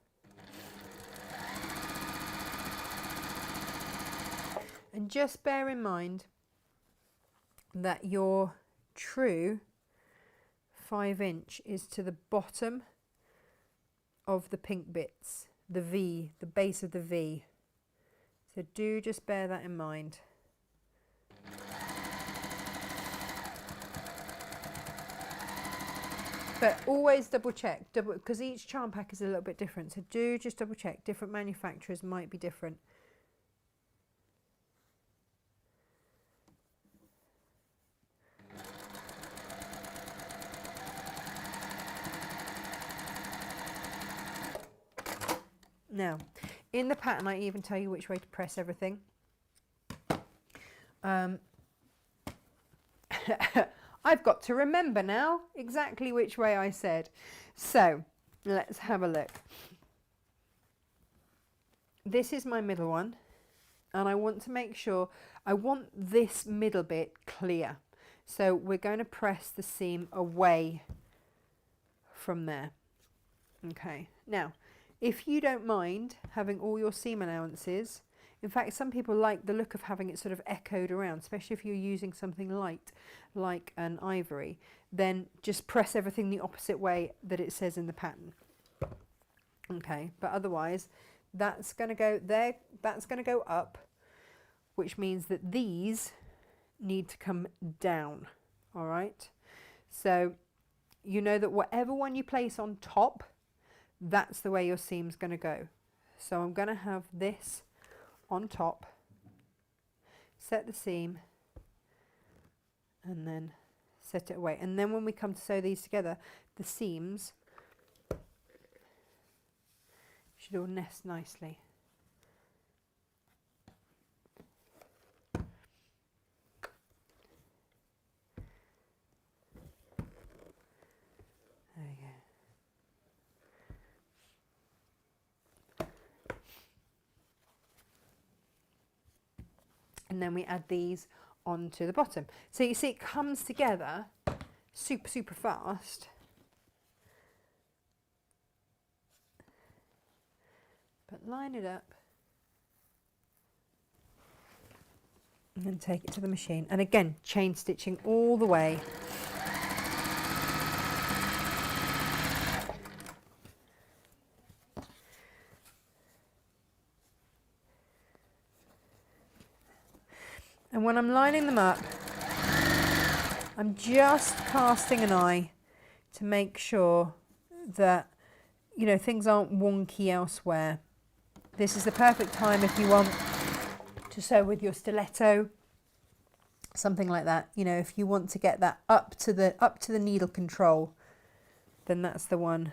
And just bear in mind that your true 5" is to the bottom of the pink bits, the V, the base of the V. So do just bear that in mind. But always double check, because each charm pack is a little bit different. So do just double check. Different manufacturers might be different. Now, in the pattern, I even tell you which way to press everything. I've got to remember now exactly which way I said. So, let's have a look. This is my middle one, and I want to make sure, I want this middle bit clear. So we're going to press the seam away from there. Okay, now, if you don't mind having all your seam allowances, in fact, some people like the look of having it sort of echoed around, especially if you're using something light like an ivory, then just press everything the opposite way that it says in the pattern. Okay, but otherwise that's going to go there, that's going to go up, which means that these need to come down. All right, so you know that whatever one you place on top, that's the way your seam's going to go. So I'm going to have this on top, set the seam, and then set it away. And then when we come to sew these together, the seams should all nest nicely. There we go. And then we add these onto the bottom. So you see it comes together super, super fast. But line it up. And then take it to the machine. And again, chain stitching all the way. And when I'm lining them up, I'm just casting an eye to make sure that, you know, things aren't wonky elsewhere. This is the perfect time if you want to sew with your stiletto, something like that. You know, if you want to get that up to the needle control, then that's the one.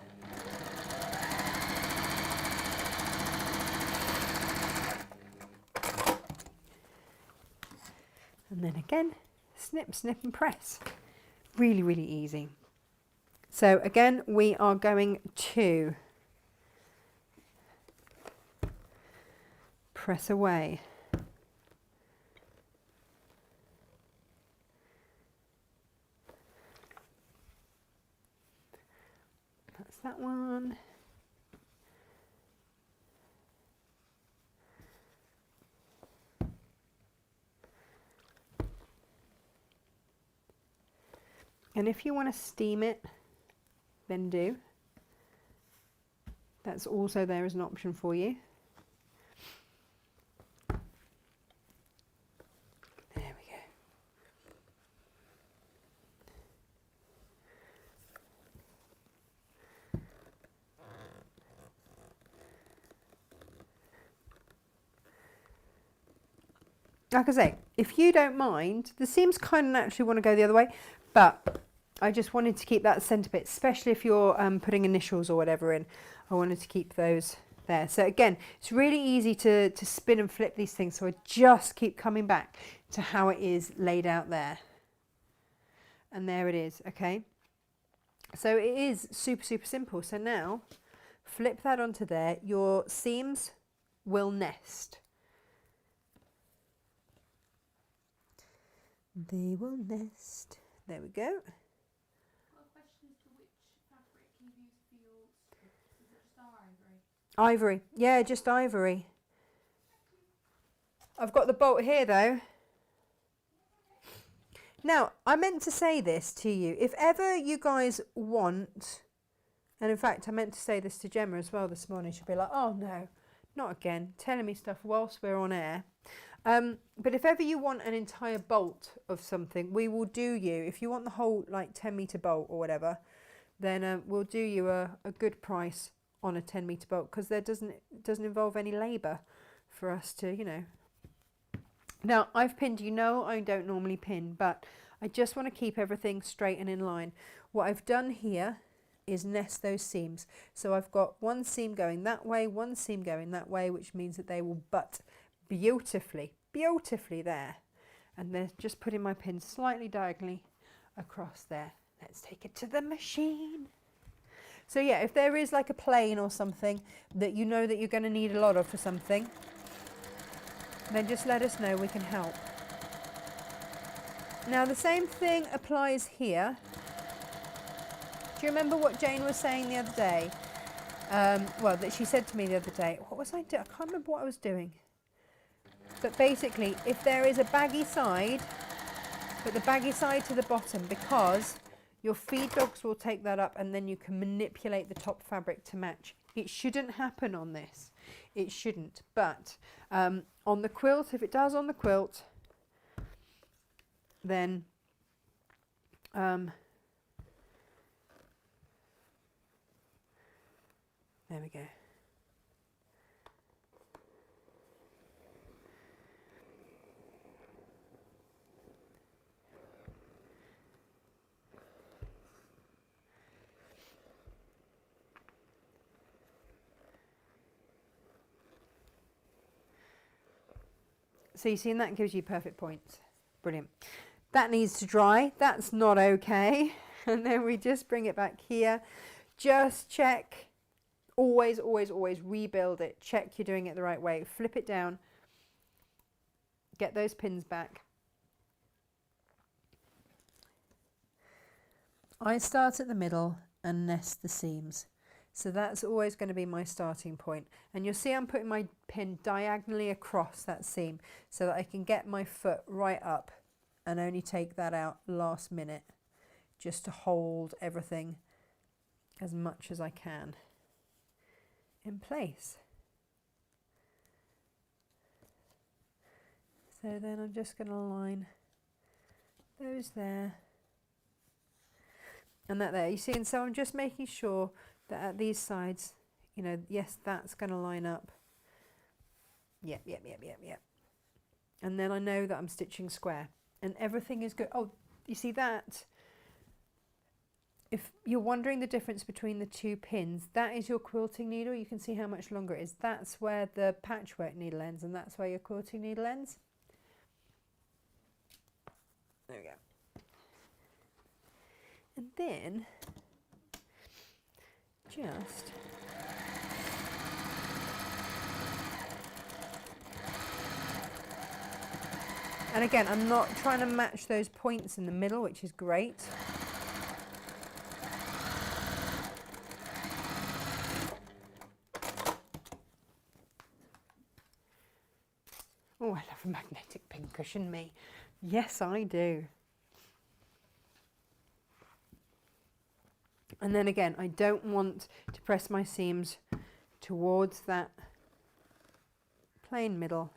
And then again, snip, snip and press. Really, really easy. So again, we are going to press away. That's that one. And if you want to steam it, then do. That's also there as an option for you. There we go. Like I say, if you don't mind, the seams kind of naturally want to go the other way, but I just wanted to keep that centre bit, especially if you're putting initials or whatever in. I wanted to keep those there. So again, it's really easy to spin and flip these things, so I just keep coming back to how it is laid out there. And there it is, okay? So it is super, super simple. So now, flip that onto there. Your seams will nest. They will nest. There we go. Ivory, yeah, just ivory. I've got the bolt here though. Now, I meant to say this to you. If ever you guys want, and in fact I meant to say this to Gemma as well this morning, she'll be like, oh no, not again, telling me stuff whilst we're on air. But if ever you want an entire bolt of something, we will do you, if you want the whole like 10-metre bolt or whatever, then we'll do you a good price on a 10-metre bolt, because there doesn't involve any labour for us to, you know. Now I've pinned, you know I don't normally pin, but I just want to keep everything straight and in line. What I've done here is nest those seams. So I've got one seam going that way, one seam going that way, which means that they will butt beautifully, beautifully there. And then just putting my pin slightly diagonally across there. Let's take it to the machine. So yeah, if there is like a plane or something that you know that you're going to need a lot of for something, then just let us know, we can help. Now the same thing applies here. Do you remember what Jane was saying the other day? Well, that she said to me the other day. What was I doing? I can't remember what I was doing. But basically, if there is a baggy side, put the baggy side to the bottom, because your feed dogs will take that up and then you can manipulate the top fabric to match. It shouldn't happen on this. It shouldn't. But on the quilt, if it does on the quilt, then there we go. So you see, and that gives you perfect points. Brilliant. That needs to dry. That's not okay. And then we just bring it back here. Just check. Always, always, always rebuild it. Check you're doing it the right way. Flip it down. Get those pins back. I start at the middle and nest the seams. So that's always going to be my starting point. And you'll see I'm putting my pin diagonally across that seam so that I can get my foot right up and only take that out last minute, just to hold everything as much as I can in place. So then I'm just going to line those there and that there. You see, and so I'm just making sure that at these sides, you know, yes, that's going to line up. Yep. And then I know that I'm stitching square and everything is good. Oh, you see that? If you're wondering the difference between the two pins, that is your quilting needle. You can see how much longer it is. That's where the patchwork needle ends and that's where your quilting needle ends. There we go. And then just and again, I'm not trying to match those points in the middle, which is great. Oh, I love a magnetic pincushion, me. Yes, I do. And then again, I don't want to press my seams towards that plain middle.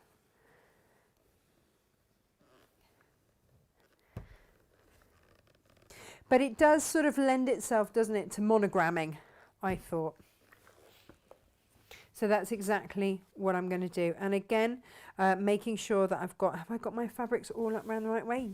But it does sort of lend itself, doesn't it, to monogramming, I thought. So that's exactly what I'm going to do. And again, making sure that have I got my fabrics all up around the right way?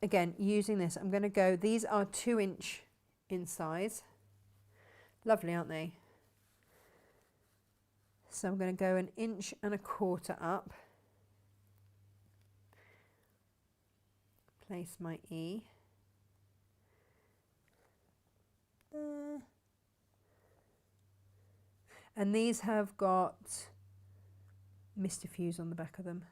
Again, using this, I'm going to go, these are 2-inch in size. Lovely, aren't they? So I'm going to go 1.25 inches up. Place my E. There. And these have got Mr. Fuse on the back of them.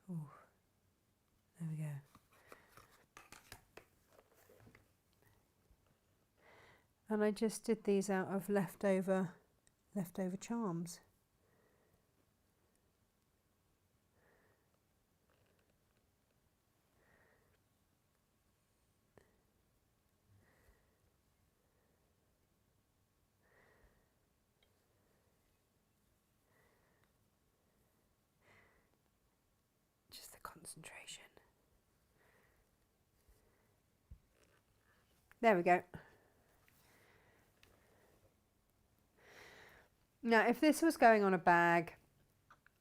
Ooh, there we go. And I just did these out of leftover charms. Just the concentration. There we go. Now, if this was going on a bag,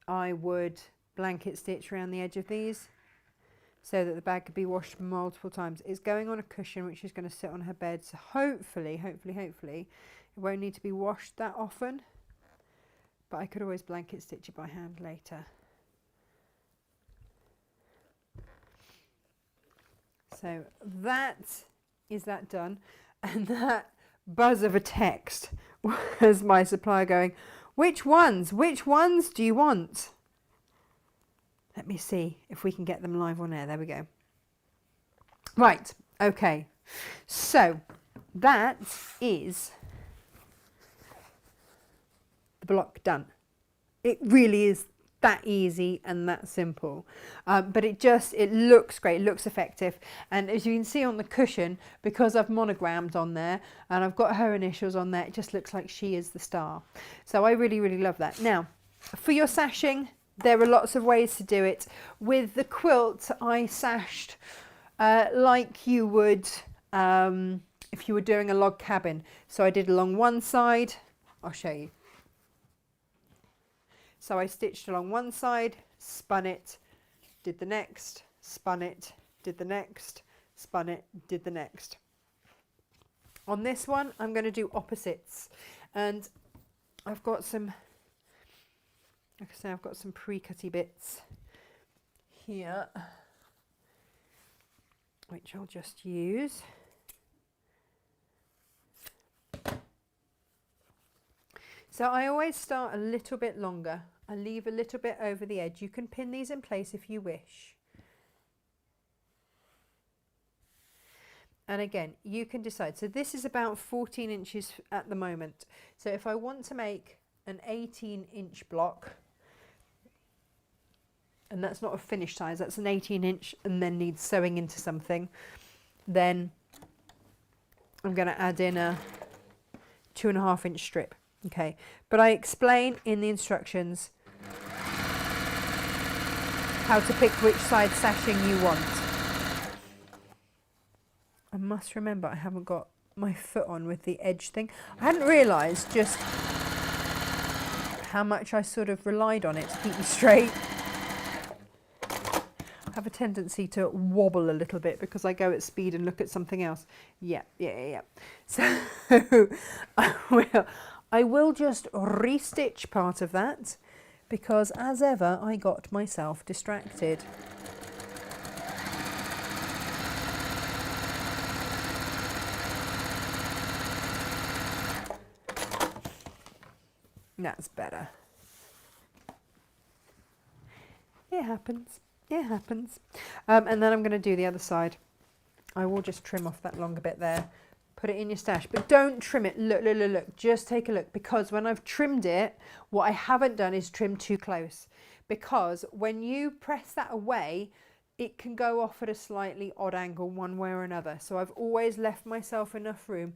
I would blanket stitch around the edge of these so that the bag could be washed multiple times. It's going on a cushion, which is going to sit on her bed. So hopefully, it won't need to be washed that often, but I could always blanket stitch it by hand later. So that is that done. And that buzz of a text was my supplier going, which ones do you want? Let me see if we can get them live on air. There we go. Right, okay, so that is the block done. It really is that easy and that simple, but it looks great, it looks effective. And as you can see on the cushion, because I've monogrammed on there and I've got her initials on there, it just looks like she is the star. So I really love that. Now for your sashing, there are lots of ways to do it. With the quilt, I sashed like you would if you were doing a log cabin. So I did along one side, I'll show you. So I stitched along one side, spun it, did the next, spun it, did the next, spun it, did the next. On this one, I'm going to do opposites, and I've got some, like I say, I've got some pre-cutty bits here, which I'll just use. So I always start a little bit longer. I leave a little bit over the edge. You can pin these in place if you wish. And again, you can decide. So this is about 14 inches at the moment. So if I want to make an 18-inch block, and that's not a finished size, that's an 18-inch and then needs sewing into something, then I'm going to add in a 2.5-inch strip. Okay, but I explain in the instructions how to pick which side sashing you want. I must remember I haven't got my foot on with the edge thing. I hadn't realised just how much I sort of relied on it to keep me straight. I have a tendency to wobble a little bit because I go at speed and look at something else. Yeah. So I will just restitch part of that because as ever I got myself distracted. That's better. It happens. It happens. And then I'm going to do the other side. I will just trim off that longer bit there. Put it in your stash. But don't trim it. Look. Just take a look. Because when I've trimmed it, what I haven't done is trim too close. Because when you press that away, it can go off at a slightly odd angle one way or another. So I've always left myself enough room.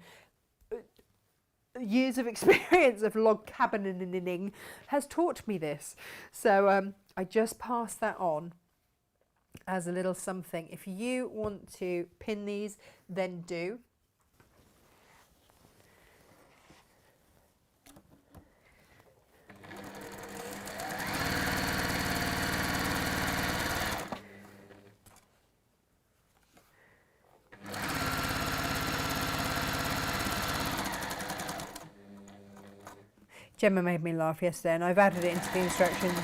Years of experience of log cabining has taught me this. So I just pass that on as a little something. If you want to pin these, then do. Gemma made me laugh yesterday and I've added it into the instructions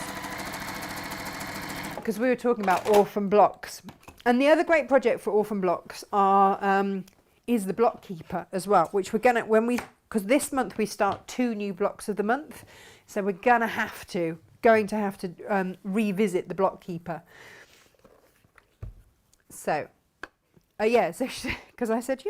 because we were talking about orphan blocks. And the other great project for orphan blocks is the block keeper as well, which we're going to, because this month we start 2 new blocks of the month. So we're going to have to revisit the block keeper. So, because I said,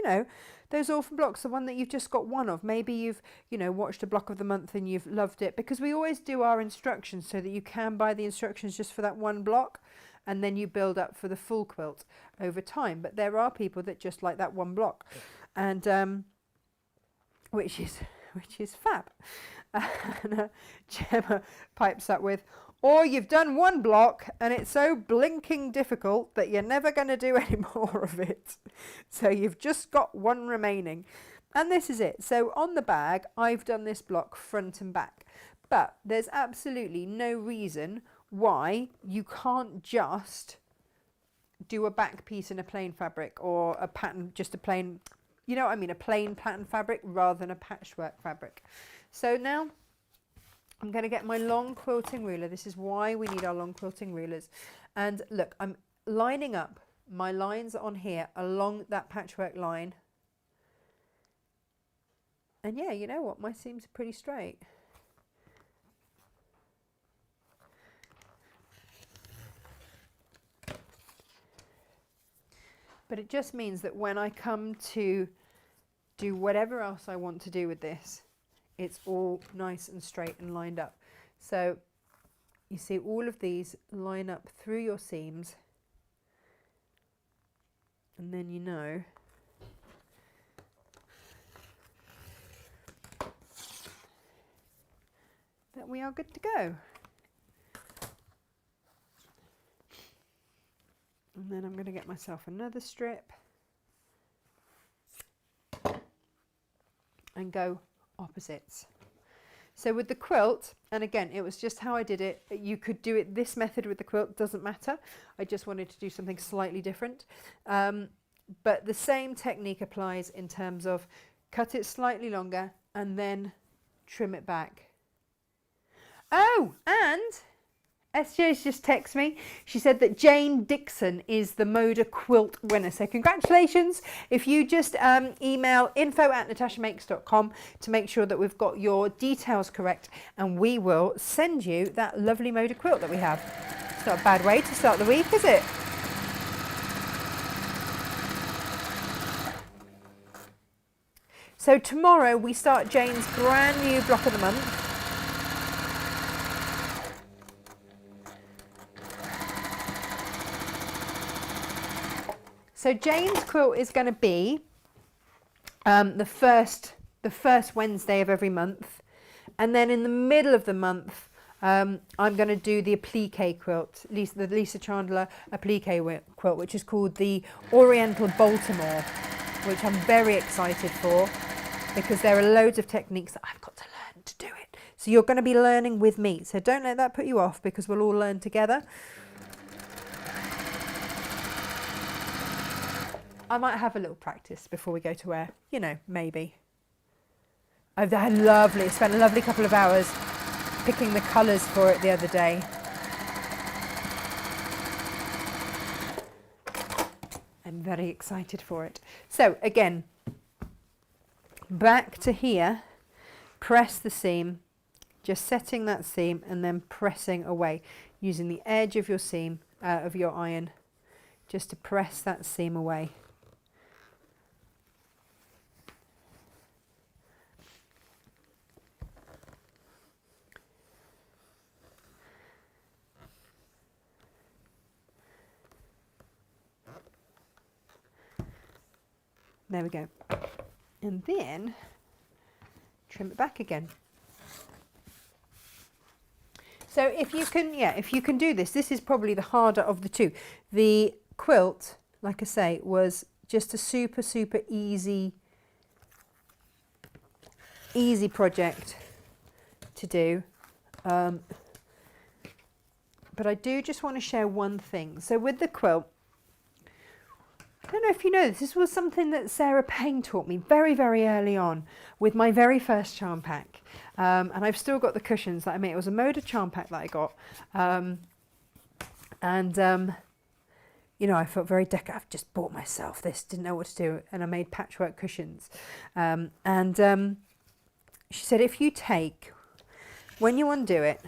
those orphan blocks, the one that you've just got one of, maybe you've, watched a block of the month and you've loved it, because we always do our instructions so that you can buy the instructions just for that one block and then you build up for the full quilt over time. But there are people that just like that one block, and which is fab. And Gemma pipes up with, or you've done one block and it's so blinking difficult that you're never going to do any more of it. So you've just got one remaining. And this is it. So on the bag, I've done this block front and back. But there's absolutely no reason why you can't just do a back piece in a plain fabric or a pattern, just a plain, a plain pattern fabric rather than a patchwork fabric. So now I'm going to get my long quilting ruler. This is why we need our long quilting rulers. And look, I'm lining up my lines on here along that patchwork line. And yeah, you know what? My seams are pretty straight. But it just means that when I come to do whatever else I want to do with this, it's all nice and straight and lined up. So you see all of these line up through your seams, and then you know that we are good to go. And then I'm going to get myself another strip and go opposites. So with the quilt, and again, it was just how I did it. You could do it this method with the quilt, doesn't matter. I just wanted to do something slightly different. But the same technique applies in terms of cut it slightly longer and then trim it back. Oh, and SJ's just texted me. She said that Jane Dixon is the Moda quilt winner. So congratulations. If you just email info@natashamakes.com to make sure that we've got your details correct, and we will send you that lovely Moda quilt that we have. It's not a bad way to start the week, is it? So tomorrow we start Jane's brand new block of the month. So Jane's quilt is going to be the first Wednesday of every month, and then in the middle of the month I'm going to do the applique quilt, the Lisa Chandler applique quilt, which is called the Oriental Baltimore, which I'm very excited for because there are loads of techniques that I've got to learn to do it. So you're going to be learning with me. So don't let that put you off because we'll all learn together. I might have a little practice before we go to wear, you know, maybe. I spent a lovely couple of hours picking the colours for it the other day. I'm very excited for it. So again, back to here, press the seam, just setting that seam and then pressing away using the edge of your seam, of your iron, just to press that seam away. There we go. And then trim it back again. So if you can do this, this is probably the harder of the two. The quilt, like I say, was just a super easy project to do. But I do just want to share one thing. So with the quilt, I don't know if you know this was something that Sarah Payne taught me very early on with my very first charm pack. And I've still got the cushions that I made. It was a Moda charm pack that I got. You know, I felt very I've just bought myself this, didn't know what to do. And I made patchwork cushions. She said, if you take, when you undo it,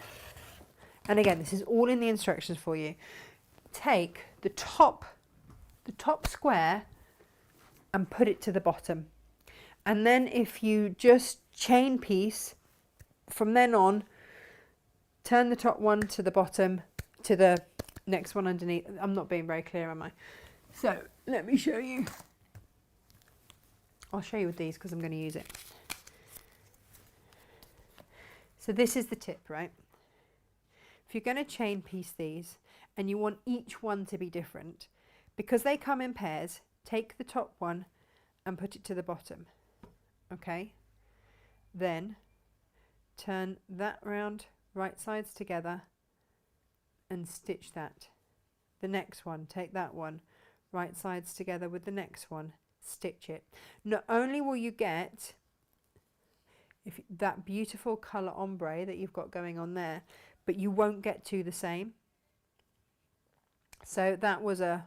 and again, this is all in the instructions for you, take the top square and put it to the bottom, and then if you just chain piece from then on, turn the top one to the bottom to the next one underneath. I'm not being very clear, am I? So let me show you. I'll show you with these because I'm going to use it. So this is the tip, right? If you're going to chain piece these and you want each one to be different, because they come in pairs, take the top one and put it to the bottom, okay? Then turn that round, right sides together, and stitch that. The next one, take that one, right sides together with the next one, stitch it. Not only will you get that beautiful colour ombre that you've got going on there, but you won't get two the same. So that was a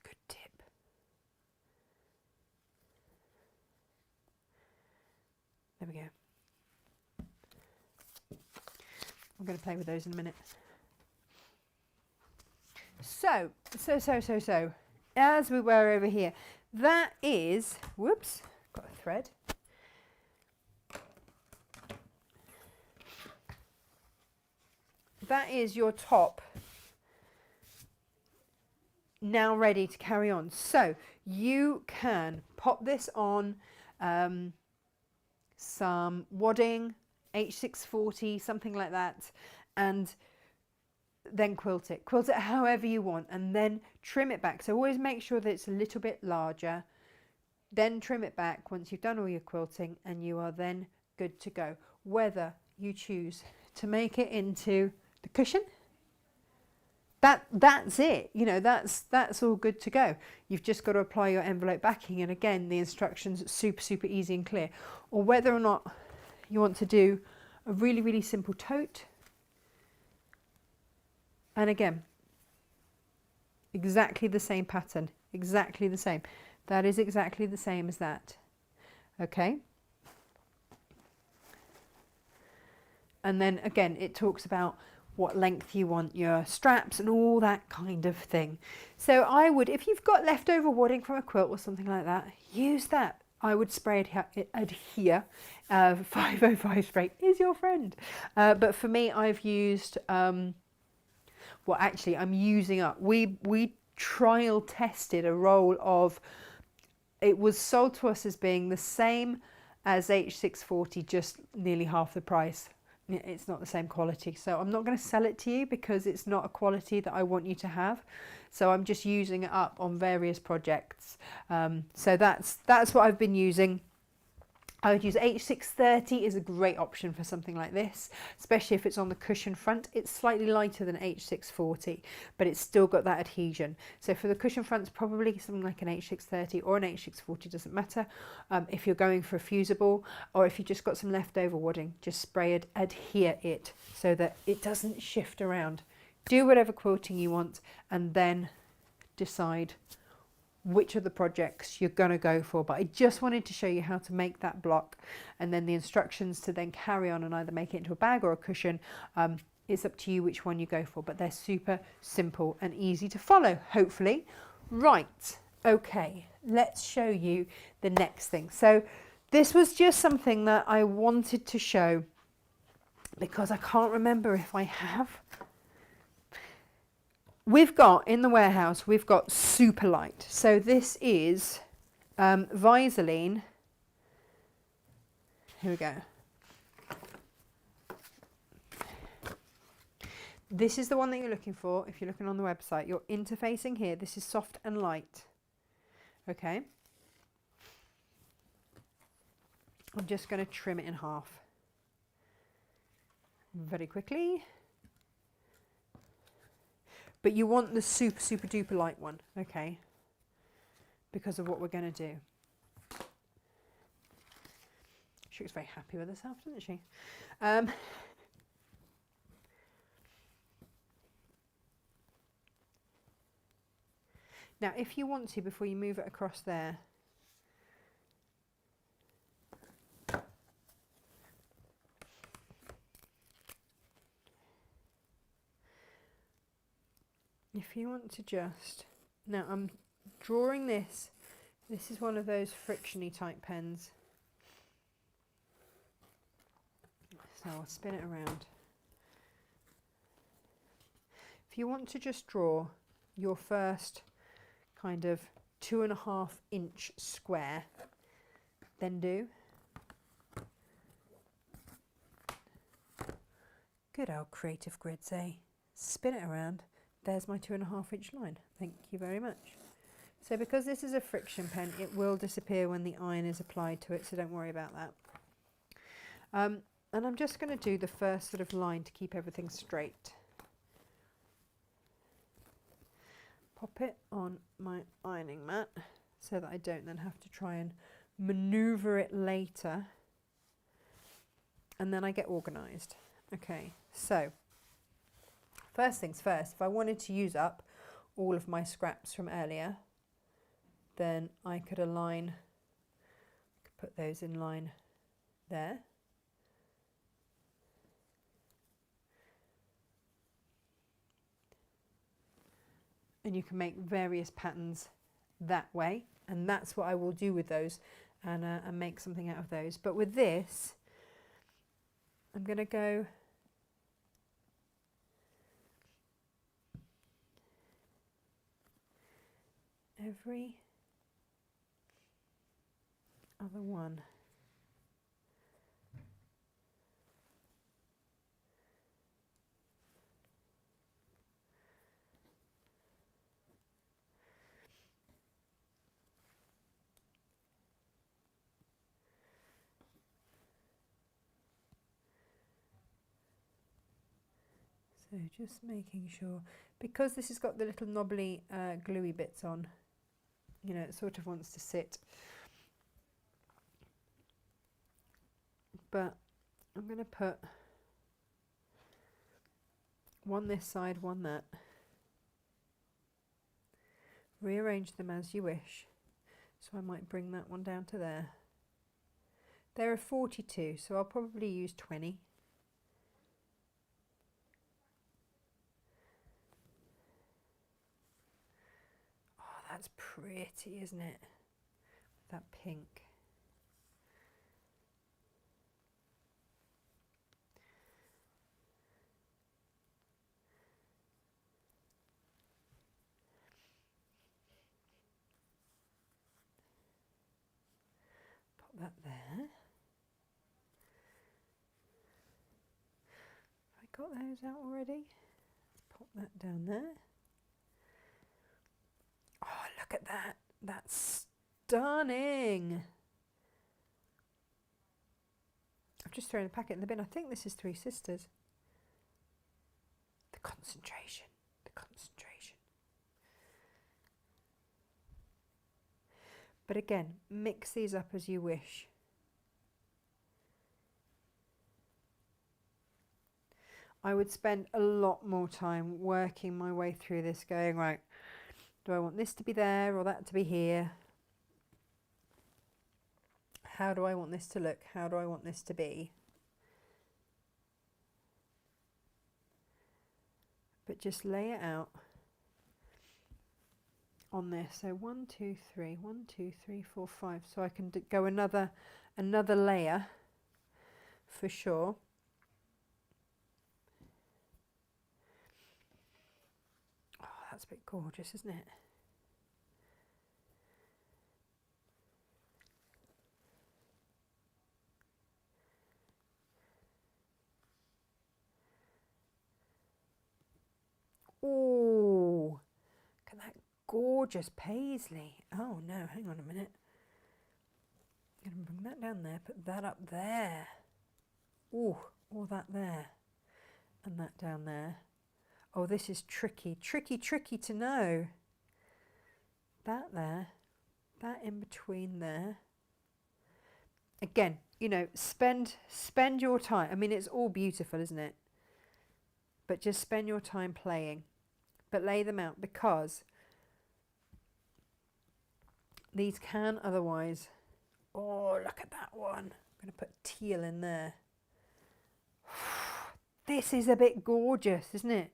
good tip. There we go. I'm going to play with those in a minute. So, as we were over here, that is, whoops, got a thread. That is your top now ready to carry on. So you can pop this on some wadding, H640, something like that, and then quilt it however you want, and then trim it back. So always make sure that it's a little bit larger, then trim it back once you've done all your quilting, and you are then good to go. Whether you choose to make it into the cushion, that's it. You know, that's all good to go. You've just got to apply your envelope backing, and again, the instructions are super easy and clear. Or whether or not you want to do a really simple tote, and again, exactly the same pattern, exactly the same. That is exactly the same as that. Okay. And then again, it talks about what length you want your straps and all that kind of thing. So I would, if you've got leftover wadding from a quilt or something like that, use that. I would spray adhere. 505 spray is your friend. But for me, I've used, well, actually, I'm using up. We trial tested a roll of, it was sold to us as being the same as H640, just nearly half the price. It's not the same quality, so I'm not going to sell it to you because it's not a quality that I want you to have. So I'm just using it up on various projects. So that's what I've been using. I would use H630 is a great option for something like this, especially if it's on the cushion front. It's slightly lighter than H640, but it's still got that adhesion. So for the cushion fronts, probably something like an H630 or an H640, doesn't matter. If you're going for a fusible, or if you just got some leftover wadding, just spray it, adhere it so that it doesn't shift around. Do whatever quilting you want, and then decide which of the projects you're going to go for. But I just wanted to show you how to make that block, and then the instructions to then carry on and either make it into a bag or a cushion. It's up to you which one you go for, but they're super simple and easy to follow, hopefully. Right, okay, let's show you the next thing. So this was just something that I wanted to show because I can't remember if I have. We've got, in the warehouse, we've got Super Light. So this is Visaline. Here we go. This is the one that you're looking for if you're looking on the website. You're interfacing here. This is soft and light. Okay. I'm just going to trim it in half very quickly. But you want the super duper light one, okay, because of what we're going to do. She looks very happy with herself, doesn't she? Now, if you want to, before you move it across there, if you want to just, now I'm drawing this, this is one of those frictiony type pens. So I'll spin it around. If you want to just draw your first kind of 2.5 inch square, then do. Good old creative grids, eh? Spin it around. There's my 2.5 inch line. Thank you very much. So because this is a friction pen, it will disappear when the iron is applied to it, so don't worry about that. And I'm just going to do the first sort of line to keep everything straight. Pop it on my ironing mat so that I don't then have to try and maneuver it later. And then I get organised. Okay, so first things first, if I wanted to use up all of my scraps from earlier, then I could align, put those in line there. And you can make various patterns that way, and that's what I will do with those, and make something out of those. But with this, I'm going to go every other one. So just making sure, because this has got the little knobbly gluey bits on, you know, it sort of wants to sit. But I'm going to put one this side, one that. Rearrange them as you wish. So I might bring that one down to there. There are 42, so I'll probably use 20. Oh, that's pretty, isn't it? That pink. Pop that there. Have I got those out already? Pop that down there. Oh, look at that. That's stunning. I've just thrown the packet in the bin. I think this is Three Sisters. The concentration. The concentration. But again, mix these up as you wish. I would spend a lot more time working my way through this, going, right, do I want this to be there or that to be here? How do I want this to look? How do I want this to be? But just lay it out on this. So 1, 2, 3, 1, 2, 3, 4, 5. So I can go another layer for sure. Oh, that's a bit gorgeous, isn't it? Oh, look at that gorgeous paisley. Oh no, hang on a minute. I'm going to bring that down there, put that up there. Oh, all that there. And that down there. Oh, this is tricky, tricky, tricky to know. That there, that in between there. Again, you know, spend your time. I mean, it's all beautiful, isn't it? But just spend your time playing. But lay them out, because these can otherwise... Oh, look at that one. I'm going to put teal in there. This is a bit gorgeous, isn't it?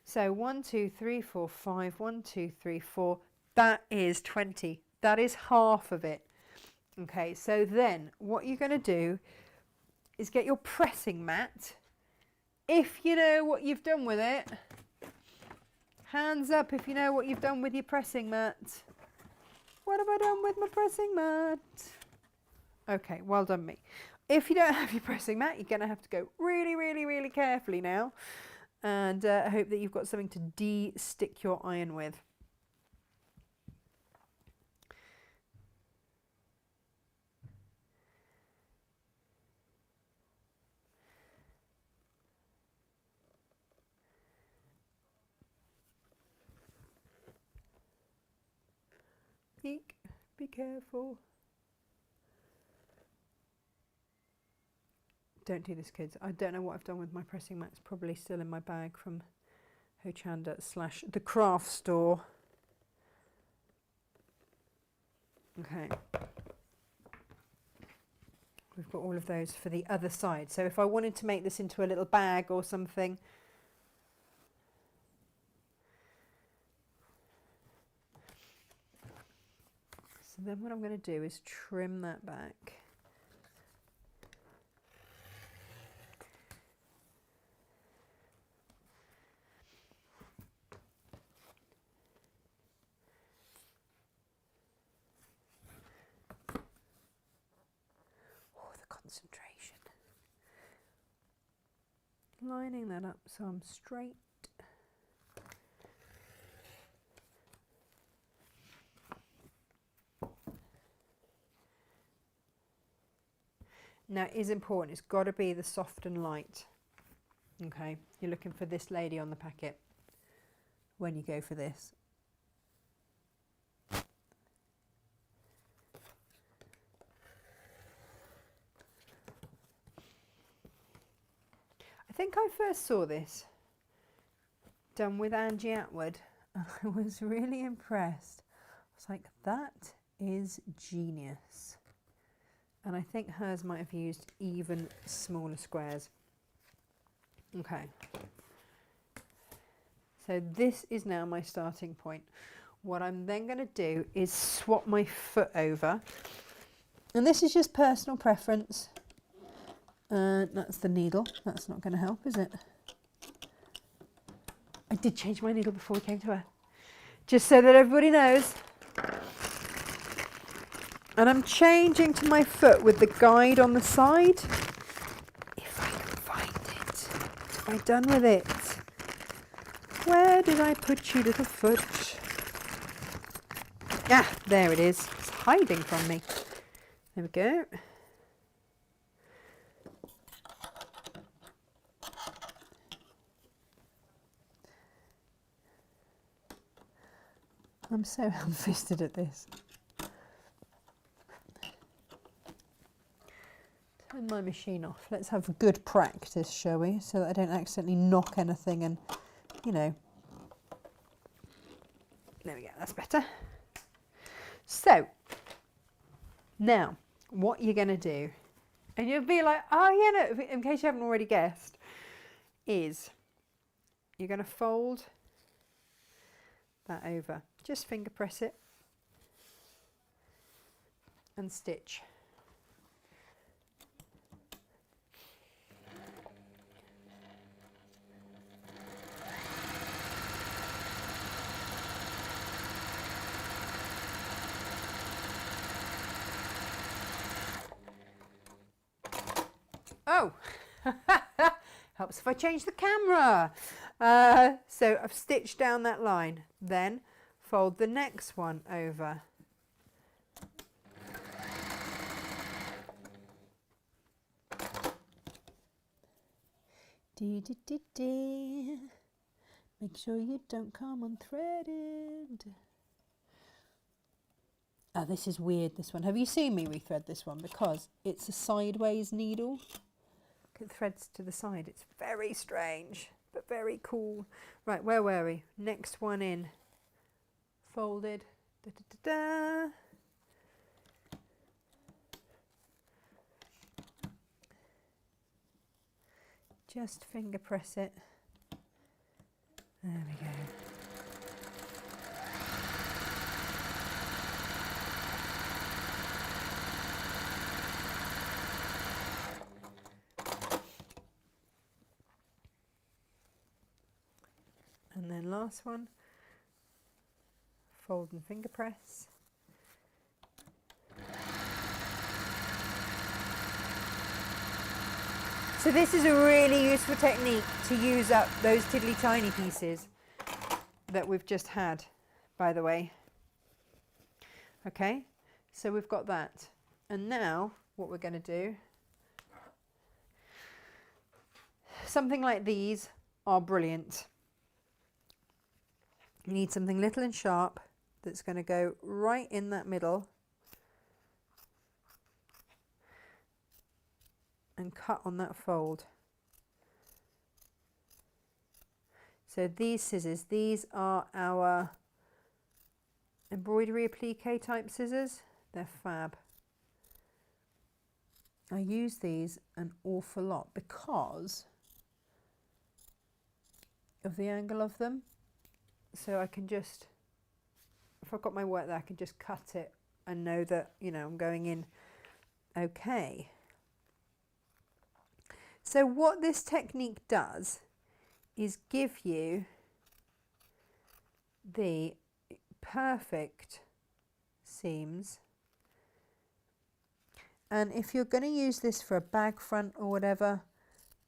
So 1, 2, 3, 4, 5. 1, 2, 3, 4. That is 20. That is half of it. Okay, so then what you're going to do is get your pressing mat. If you know what you've done with it. Hands up if you know what you've done with your pressing mat. What have I done with my pressing mat? Okay, well done me. If you don't have your pressing mat, you're going to have to go really, really, really carefully now. And hope that you've got something to de-stick your iron with. Eek, be careful. Don't do this, kids. I don't know what I've done with my pressing mat. It's probably still in my bag from Hochanda / the craft store. Okay. We've got all of those for the other side. So if I wanted to make this into a little bag or something, so then what I'm going to do is trim that back. Concentration. Lining that up so I'm straight. Now it is important, it's got to be the soft and light. Okay, you're looking for this lady on the packet when you go for this. I think I first saw this done with Angie Atwood and I was really impressed. I was like, that is genius. And I think hers might have used even smaller squares. Okay. So this is now my starting point. What I'm then going to do is swap my foot over. And this is just personal preference. That's the needle. That's not going to help, is it? I did change my needle before we came to her. Just so that everybody knows. And I'm changing to my foot with the guide on the side. If I can find it. Am I done with it? Where did I put you, little foot? Ah, there it is. It's hiding from me. There we go. I'm so ham-fisted at this. Turn my machine off. Let's have good practice, shall we? So that I don't accidentally knock anything and, you know. There we go, that's better. So, now, what you're going to do, and you'll be like, oh yeah, no, in case you haven't already guessed, is you're going to fold that over. Just finger press it and stitch. Oh, helps if I change the camera. So I've stitched down that line, then fold the next one over. Dee, dee, dee, dee. Make sure you don't come unthreaded. Oh, this is weird, this one. Have you seen me rethread this one? Because it's a sideways needle. It threads to the side. It's very strange, but very cool. Right, where were we? Next one in. Folded. Da, da, da, da. Just finger press it. There we go. And then last one, fold and finger press. So this is a really useful technique to use up those tiddly tiny pieces that we've just had, by the way. Okay, so we've got that. And now what we're going to do, something like these are brilliant. You need something little and sharp that's going to go right in that middle and cut on that fold. So these scissors, these are our embroidery applique type scissors. They're fab. I use these an awful lot because of the angle of them. So I can just, if I've got my work there, I can just cut it and know that, you know, I'm going in okay. So what this technique does is give you the perfect seams. And if you're going to use this for a bag front or whatever,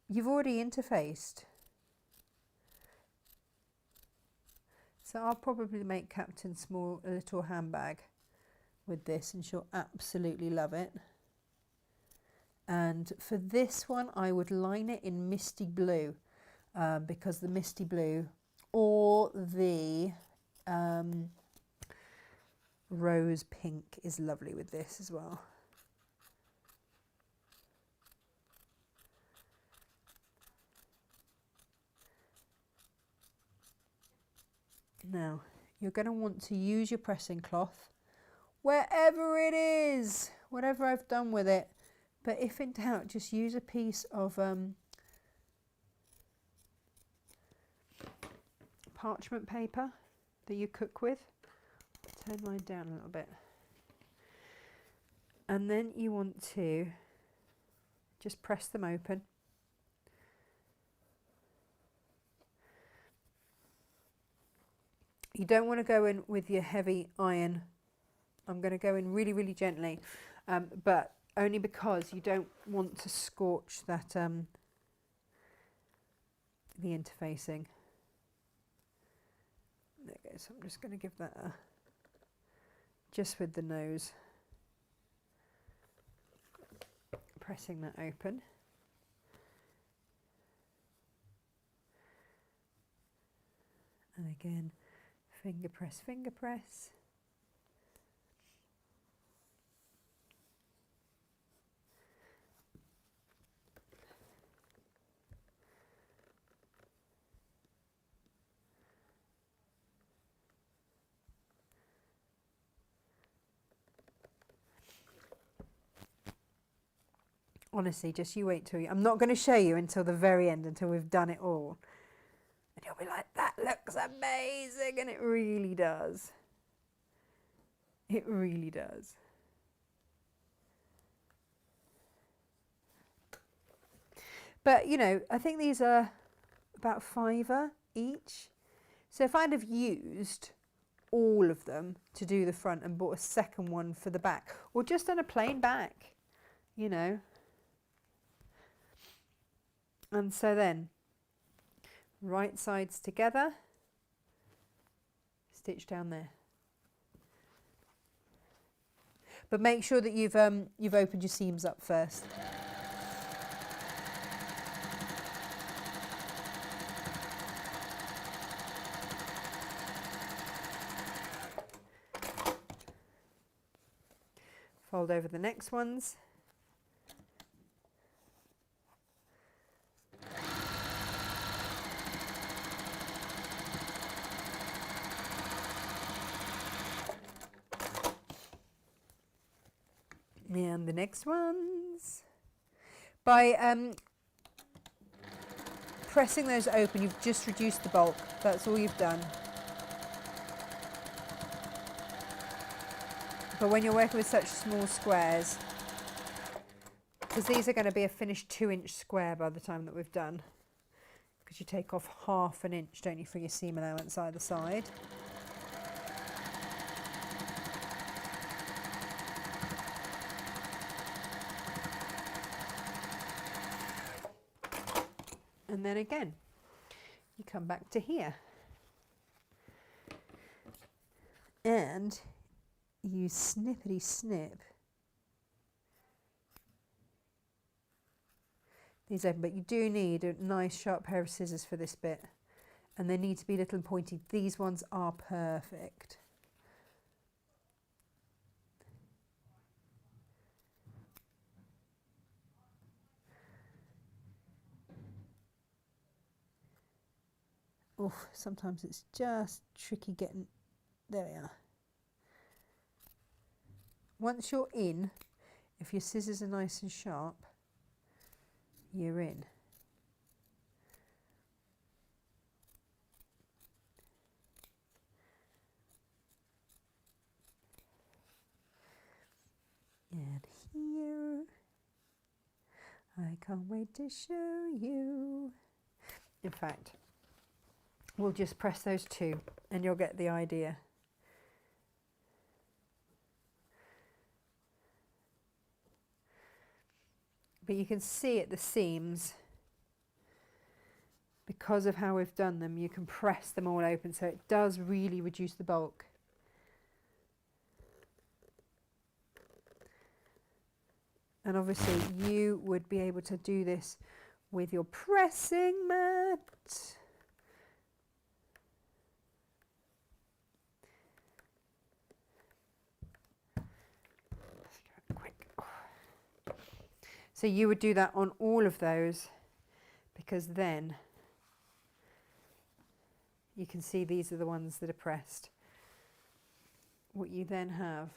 you've already interfaced. So I'll probably make Captain Small a little handbag with this and she'll absolutely love it. And for this one, I would line it in misty blue. because the misty blue or the rose pink is lovely with this as well. Now you're going to want to use your pressing cloth wherever it is, whatever I've done with it, but if in doubt just use a piece of parchment paper that you cook with. Turn mine down a little bit, and then you want to just press them open. You don't want to go in with your heavy iron. I'm going to go in really, really gently, but only because you don't want to scorch that the interfacing. There it goes. I'm just going to give that a, just with the nose, pressing that open. And again, finger press, finger press. Honestly, just you wait till I'm not going to show you until the very end, until we've done it all. And you'll be like, that looks amazing. And it really does. It really does. But, you know, I think these are about £5 each. So if I'd have used all of them to do the front and bought a second one for the back, or just done a plain back, you know. And so then, right sides together, stitch down there. But make sure that you've opened your seams up first. Fold over the next ones. And the next ones. By pressing those open, you've just reduced the bulk. That's all you've done. But when you're working with such small squares, because these are going to be a finished 2-inch square by the time that we've done, because you take off ½ an inch, don't you, for your seam allowance either side. And then again, you come back to here. And you snippety snip these open, but you do need a nice sharp pair of scissors for this bit, and they need to be little and pointy. These ones are perfect. Oh, sometimes it's just tricky getting, there we are. Once you're in, if your scissors are nice and sharp, you're in. And here, I can't wait to show you. In fact, we'll just press those two and you'll get the idea. But you can see at the seams, because of how we've done them, you can press them all open, so it does really reduce the bulk. And obviously you would be able to do this with your pressing mat. Quick. So you would do that on all of those, because then you can see these are the ones that are pressed. What you then have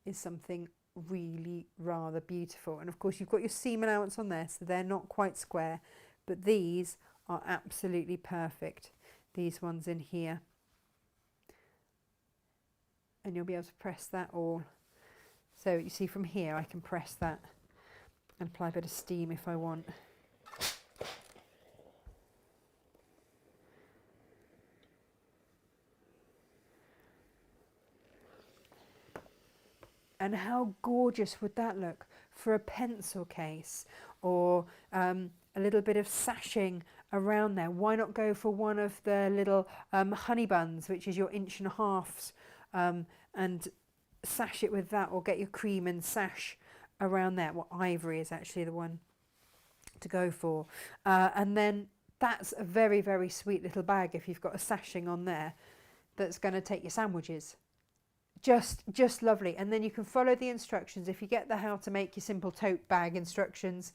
is something really rather beautiful. And of course you've got your seam allowance on there, so they're not quite square, but these are absolutely perfect. These ones in here. And you'll be able to press that all. So you see from here I can press that and apply a bit of steam if I want. And how gorgeous would that look for a pencil case, or a little bit of sashing around there? Why not go for one of the little honey buns, which is your 1.5 inches, and sash it with that, or get your cream and sash around there. Well, ivory is actually the one to go for. And then that's a very, very sweet little bag if you've got a sashing on there that's going to take your sandwiches. Just lovely. And then you can follow the instructions. If you get the how to make your simple tote bag instructions,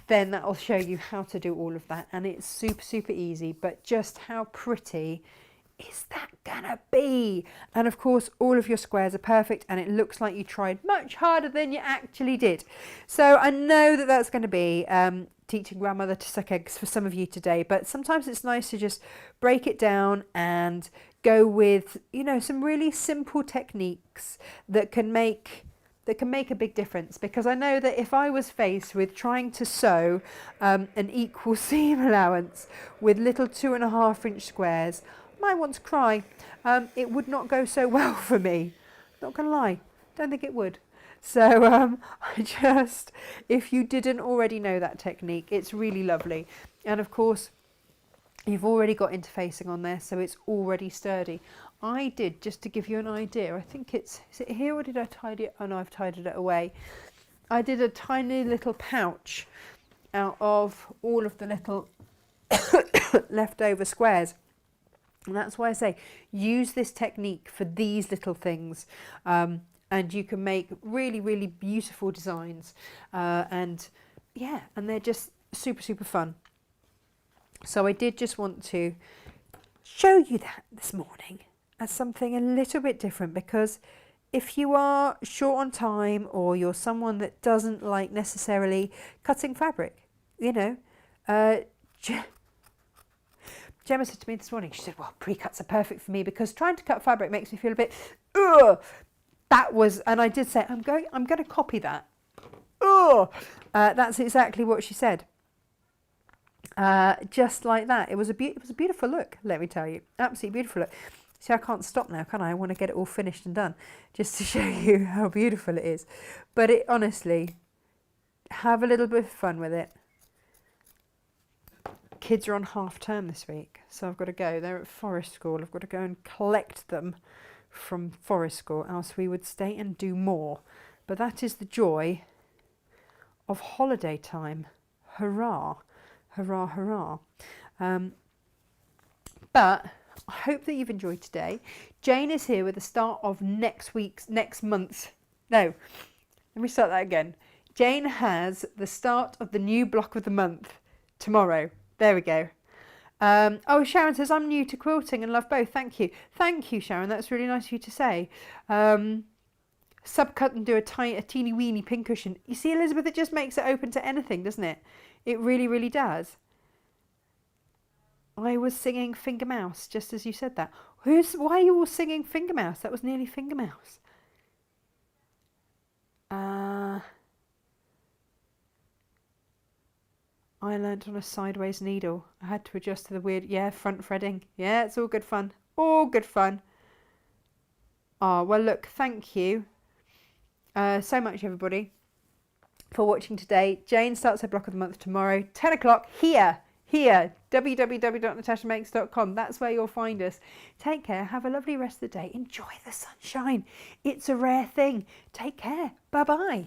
then that'll show you how to do all of that. And it's super, super easy, but just how pretty is that gonna be? And of course, all of your squares are perfect, and it looks like you tried much harder than you actually did. So I know that that's going to be teaching grandmother to suck eggs for some of you today, but sometimes it's nice to just break it down and go with, you know, some really simple techniques that can make a big difference. Because I know that if I was faced with trying to sew an equal seam allowance with little 2.5 inch squares, I might want to cry. It would not go so well for me. Not gonna lie, don't think it would. So if you didn't already know that technique, it's really lovely. And of course, you've already got interfacing on there, so it's already sturdy. I did, just to give you an idea, I think is it here, or did I tidy it? Oh no, I've tidied it away. I did a tiny little pouch out of all of the little leftover squares. And that's why I say use this technique for these little things, and you can make really, really beautiful designs, and yeah, and they're just super, super fun. So I did just want to show you that this morning as something a little bit different, because if you are short on time, or you're someone that doesn't like necessarily cutting fabric, you know, Gemma said to me this morning, she said, well, pre-cuts are perfect for me because trying to cut fabric makes me feel a bit, ugh. That was, and I did say, I'm going to copy that. Ugh. That's exactly what she said. Just like that. It was a beautiful look, let me tell you. Absolutely beautiful look. See, I can't stop now, can I? I want to get it all finished and done, just to show you how beautiful it is. But it, honestly, have a little bit of fun with it. Kids are on half term this week, so I've got to go. They're at forest school. I've got to go and collect them from forest school, else we would stay and do more. But that is the joy of holiday time. Hurrah, hurrah, hurrah. But I hope that you've enjoyed today. Jane is here with the start of next month's. No, let me start that again. Jane has the start of the new block of the month tomorrow. There we go. Oh, Sharon says, I'm new to quilting and love both. Thank you. Thank you, Sharon. That's really nice of you to say. Subcut and do a teeny weeny pincushion. You see, Elizabeth, it just makes it open to anything, doesn't it? It really, really does. I was singing Finger Mouse just as you said that. Why are you all singing Finger Mouse? That was nearly Finger Mouse. I learnt on a sideways needle. I had to adjust to the weird, front threading. Yeah, it's all good fun. All good fun. Oh, well, look, thank you so much, everybody, for watching today. Jane starts her block of the month tomorrow, 10 o'clock, here, www.natashamakes.com. That's where you'll find us. Take care. Have a lovely rest of the day. Enjoy the sunshine. It's a rare thing. Take care. Bye-bye.